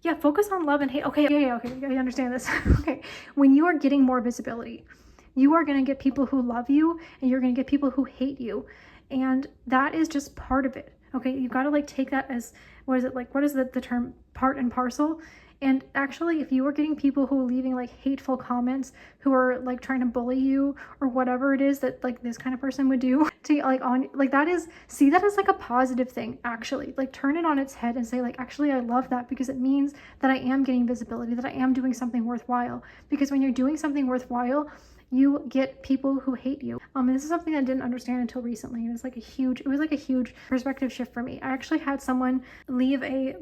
Yeah, focus on love and hate. Okay, okay, I understand this. Okay, when you are getting more visibility, you are going to get people who love you and you're going to get people who hate you. And that is just part of it. Okay, you've got to like take that as, what is it like, what is the term, part and parcel? And actually, if you are getting people who are leaving like hateful comments, who are like trying to bully you or whatever it is that like this kind of person would do to like on, like that is, see that as like a positive thing, actually. Like turn it on its head and say like, actually, I love that because it means that I am getting visibility, that I am doing something worthwhile. Because when you're doing something worthwhile, you get people who hate you. And this is something I didn't understand until recently. It was like a huge perspective shift for me. I actually had someone leave a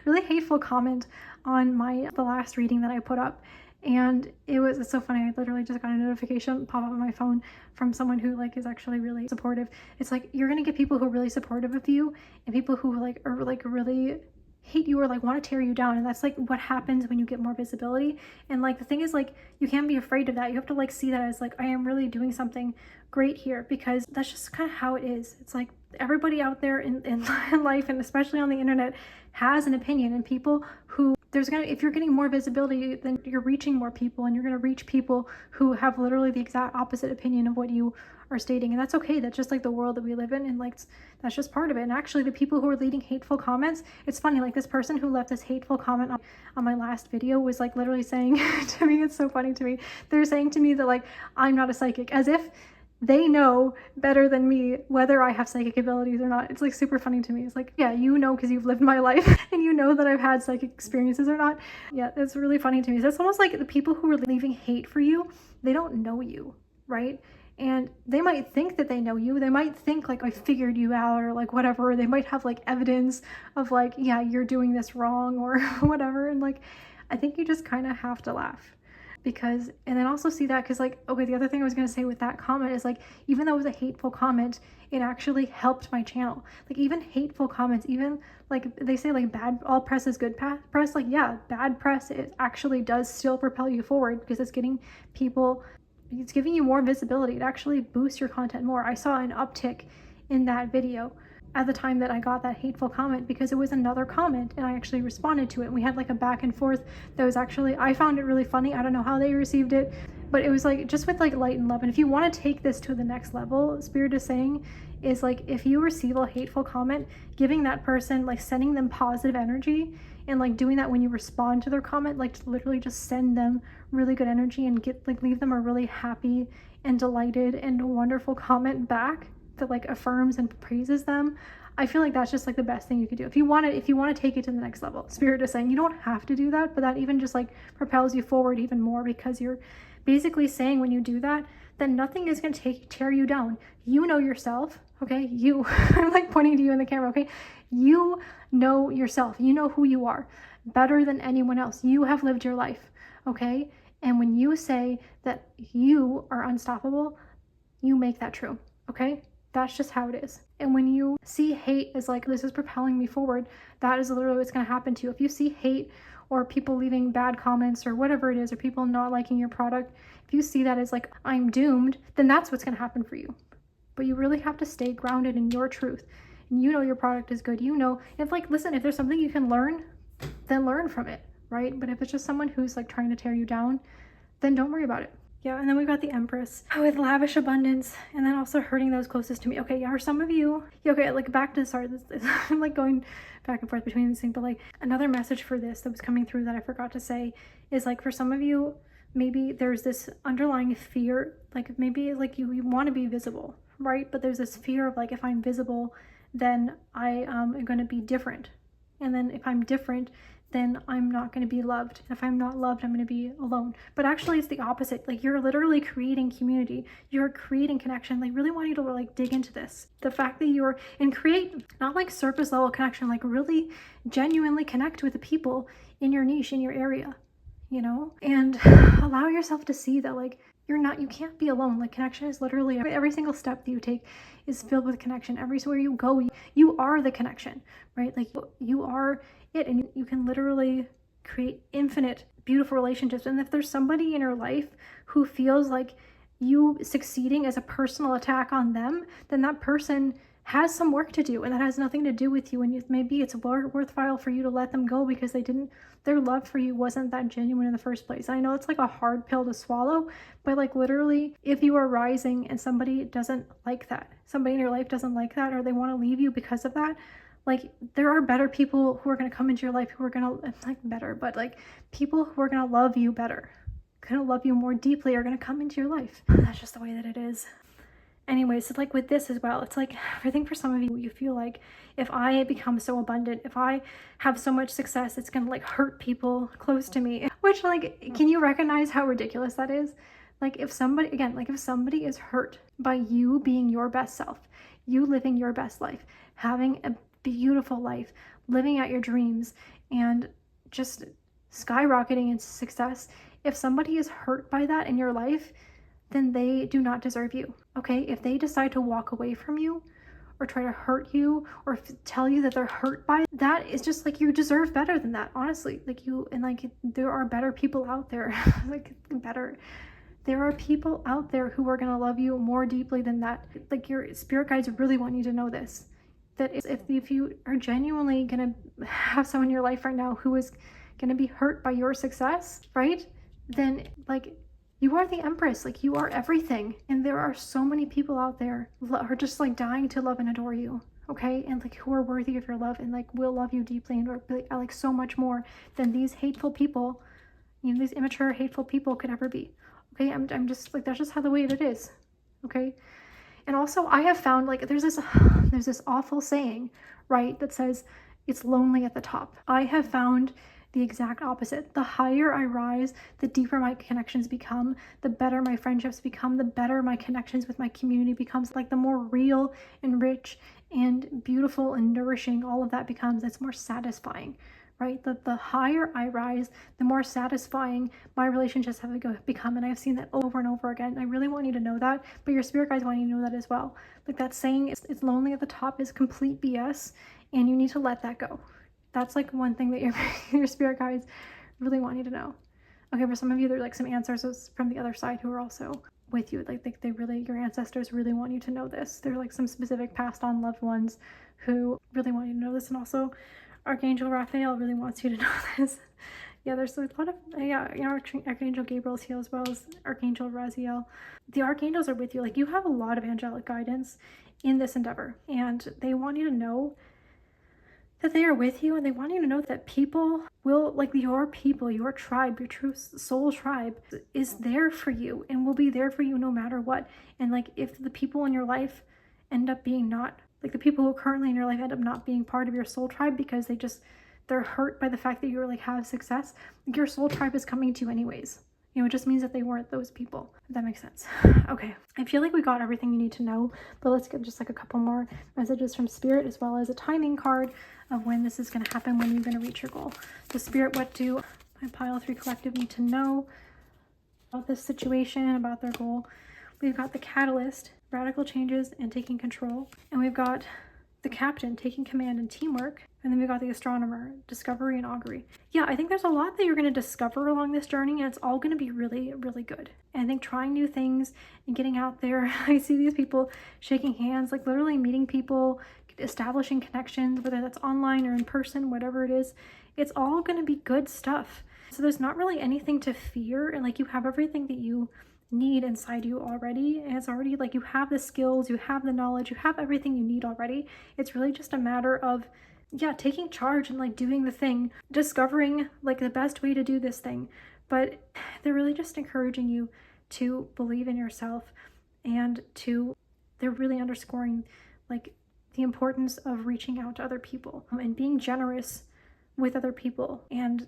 really hateful comment on the last reading that I put up. And it's so funny. I literally just got a notification pop up on my phone from someone who like is actually really supportive. It's like, you're going to get people who are really supportive of you and people who like are like really hate you or like want to tear you down. And that's like what happens when you get more visibility. And like the thing is, like, you can't be afraid of that. You have to like see that as like, I am really doing something great here, because that's just kind of how it is. It's like everybody out there in life, and especially on the internet, has an opinion. And people who if you're getting more visibility, then you're reaching more people, and you're going to reach people who have literally the exact opposite opinion of what you are stating. And that's okay. That's just like the world that we live in, and like that's just part of it. And actually, the people who are leading hateful comments, it's funny, like this person who left this hateful comment on my last video was like literally saying to me, it's so funny to me, they're saying to me that like I'm not a psychic, as if they know better than me whether I have psychic abilities or not. It's like super funny to me. It's like, yeah, you know, because you've lived my life and you know that I've had psychic experiences or not. Yeah, it's really funny to me. So it's almost like the people who are leaving hate for you, they don't know you, right? And they might think that they know you. They might think like, I figured you out, or like whatever. Or they might have like evidence of like, yeah, you're doing this wrong or whatever. And like, I think you just kind of have to laugh. Because, and then also see that, because like, okay, the other thing I was going to say with that comment is like, even though it was a hateful comment, it actually helped my channel. Like even hateful comments, even like they say like all press is good press, like yeah, bad press, it actually does still propel you forward, because it's getting people, it's giving you more visibility. It actually boosts your content more. I saw an uptick in that video at the time that I got that hateful comment, because it was another comment and I actually responded to it. We had like a back and forth that was actually, I found it really funny. I don't know how they received it, but it was like just with like light and love. And if you want to take this to the next level, Spirit is saying is like, if you receive a hateful comment, giving that person, like sending them positive energy, and like doing that when you respond to their comment, like literally just send them really good energy and leave them a really happy and delighted and wonderful comment back that like affirms and praises them. I feel like that's just like the best thing you could do. If you want to take it to the next level. Spirit is saying you don't have to do that, but that even just like propels you forward even more, because you're basically saying when you do that, then nothing is going to tear you down. You know yourself, okay? I'm like pointing to you in the camera, okay? You know yourself. You know who you are better than anyone else. You have lived your life, okay? And when you say that you are unstoppable, you make that true, okay? That's just how it is. And when you see hate as like, this is propelling me forward, that is literally what's going to happen to you. If you see hate or people leaving bad comments or whatever it is, or people not liking your product, if you see that as like, I'm doomed, then that's what's going to happen for you. But you really have to stay grounded in your truth. And you know your product is good. You know, if like, listen, if there's something you can learn, then learn from it, right? But if it's just someone who's like trying to tear you down, then don't worry about it. Yeah, and then we've got the Empress with lavish abundance, and then also hurting those closest to me. Okay, yeah, for some of you, yeah, okay, like back to, sorry, I'm like going back and forth between these things, but like another message for this that was coming through that I forgot to say is like, for some of you, maybe there's this underlying fear, like maybe like you want to be visible, right? But there's this fear of like, if I'm visible, then I am going to be different. And then if I'm different, then I'm not going to be loved. If I'm not loved, I'm going to be alone. But actually it's the opposite. Like you're literally creating community. You're creating connection. Like really want you to like dig into this. The fact that you're and create not like surface level connection, like really genuinely connect with the people in your niche, in your area, you know, and allow yourself to see that like you can't be alone. Like connection is literally every single step that you take is filled with connection. Everywhere you go, you are the connection, right? Like you are it, and you can literally create infinite beautiful relationships. And if there's somebody in your life who feels like you succeeding as a personal attack on them, then that person has some work to do, and that has nothing to do with you. And maybe it's worthwhile for you to let them go because their love for you wasn't that genuine in the first place. I know it's like a hard pill to swallow, but like literally, if you are rising and somebody doesn't like that, somebody in your life doesn't like that, or they want to leave you because of that, like there are better people who are going to come into your life who are going to, like better, but like people who are going to love you better, going to love you more deeply, are going to come into your life. That's just the way that it is. Anyways, so like with this as well, it's like, I think for some of you, you feel like if I become so abundant, if I have so much success, it's gonna like hurt people close to me. Which like, can you recognize how ridiculous that is? Like if somebody, again, like if somebody is hurt by you being your best self, you living your best life, having a beautiful life, living out your dreams, and just skyrocketing into success, if somebody is hurt by that in your life, then they do not deserve you, okay? If they decide to walk away from you or try to hurt you or tell you that they're hurt by it, that is just like, you deserve better than that, honestly. Like you, and like there are better people out there, like better. There are people out there who are gonna love you more deeply than that. Like your spirit guides really want you to know this, that if you are genuinely gonna have someone in your life right now who is gonna be hurt by your success, right? Then like, you are the empress, like you are everything. And there are so many people out there who are just like dying to love and adore you, okay? And like who are worthy of your love and like will love you deeply and like so much more than these hateful people, you know, these immature, hateful people could ever be, okay? I'm just like, that's just how the way it is, okay? And also I have found like there's this awful saying, right, that says it's lonely at the top. I have found the exact opposite. The higher I rise, the deeper my connections become, the better my friendships become, the better my connections with my community becomes, like the more real and rich and beautiful and nourishing all of that becomes. It's more satisfying, right? The higher I rise, the more satisfying my relationships have become. And I've seen that over and over again. I really want you to know that, but your spirit guides want you to know that as well. Like that saying, it's lonely at the top is complete BS, and you need to let that go. That's like one thing that your spirit guides really want you to know. Okay, for some of you, there's like some answers from the other side who are also with you. Like they really, your ancestors really want you to know this. They're like some specific passed on loved ones who really want you to know this. And also Archangel Raphael really wants you to know this. Yeah, there's a lot of, Archangel Gabriel's here as well as Archangel Raziel. The archangels are with you. Like you have a lot of angelic guidance in this endeavor, and they want you to know that they are with you, and they want you to know that people will, like your people, your tribe, your true soul tribe is there for you and will be there for you no matter what. And like if the people in your life end up being not, like the people who are currently in your life end up not being part of your soul tribe because they're hurt by the fact that you like have success, your soul tribe is coming to you anyways. You know, it just means that they weren't those people, if that makes sense. Okay, I feel like we got everything you need to know, but let's get just like a couple more messages from Spirit, as well as a timing card of when this is going to happen, when you're going to reach your goal. So Spirit, what do my Pile 3 Collective need to know about this situation, about their goal? We've got the Catalyst, radical changes and taking control. And we've got the Captain, taking command and teamwork. And then we got the Astronomer, discovery and augury. Yeah, I think there's a lot that you're going to discover along this journey, and it's all going to be really, really good. And I think trying new things and getting out there, I see these people shaking hands, like literally meeting people, establishing connections, whether that's online or in person, whatever it is, it's all going to be good stuff. So there's not really anything to fear, and like you have everything that you need inside you already, and it's already like you have the skills, you have the knowledge, you have everything you need already. It's really just a matter of taking charge and like doing the thing, discovering like the best way to do this thing, but they're really just encouraging you to believe in yourself, and they're really underscoring like the importance of reaching out to other people and being generous with other people and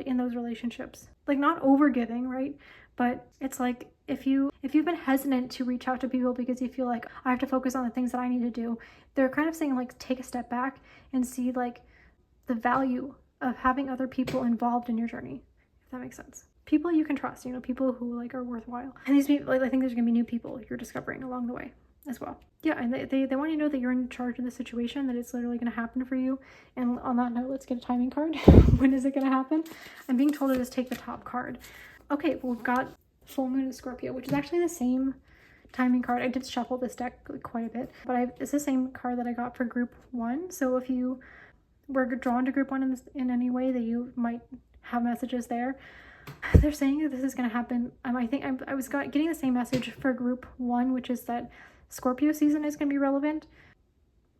in those relationships. Like, not over giving, right? But it's like, if you've been hesitant to reach out to people because you feel like, I have to focus on the things that I need to do, they're kind of saying like, take a step back and see like the value of having other people involved in your journey, if that makes sense. People you can trust, people who like are worthwhile. And these people, like, I think there's gonna be new people you're discovering along the way as well. Yeah, and they want you to know that you're in charge of the situation, that it's literally going to happen for you. And on that note, let's get a timing card. When is it going to happen? I'm being told to just take the top card. Okay, well, we've got Full Moon in Scorpio, which is actually the same timing card. I did shuffle this deck quite a bit, but it's the same card that I got for group 1. So if you were drawn to group 1 in any way, that you might have messages there. They're saying that this is going to happen. I think I was getting the same message for group 1, which is that Scorpio season is going to be relevant,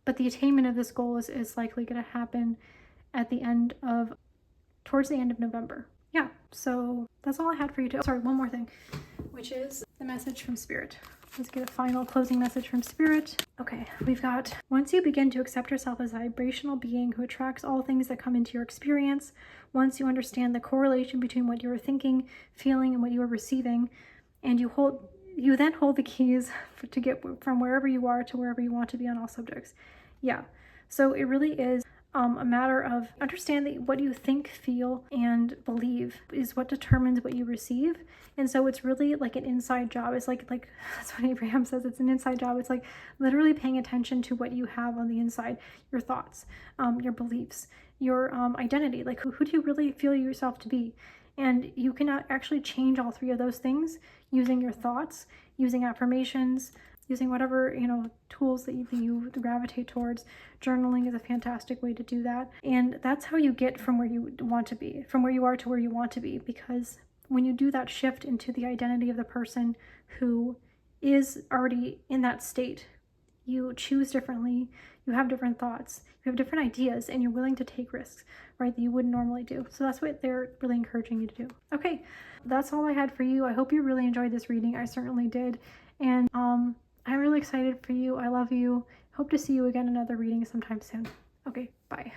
but the attainment of this goal is likely going to happen towards the end of November. Yeah, so that's all I had for you today. Sorry, one more thing, which is the message from Spirit. Let's get a final closing message from Spirit. Okay, we've got, once you begin to accept yourself as a vibrational being who attracts all things that come into your experience, once you understand the correlation between what you are thinking, feeling, and what you are receiving, and you then hold the keys to get from wherever you are to wherever you want to be on all subjects. Yeah, so it really is a matter of understanding what you think, feel, and believe is what determines what you receive. And so it's really like an inside job. It's like that's what Abraham says, it's an inside job. It's like literally paying attention to what you have on the inside, your thoughts, your beliefs, your identity. Like, who do you really feel yourself to be? And you can actually change all 3 of those things using your thoughts, using affirmations, using whatever, tools that you gravitate towards. Journaling is a fantastic way to do that. And that's how you get from where you want to be, from where you are to where you want to be. Because when you do that shift into the identity of the person who is already in that state, you choose differently, you have different thoughts, you have different ideas, and you're willing to take risks, right, that you wouldn't normally do. So that's what they're really encouraging you to do. Okay, that's all I had for you. I hope you really enjoyed this reading. I certainly did. And I'm really excited for you. I love you. Hope to see you again in another reading sometime soon. Okay, bye.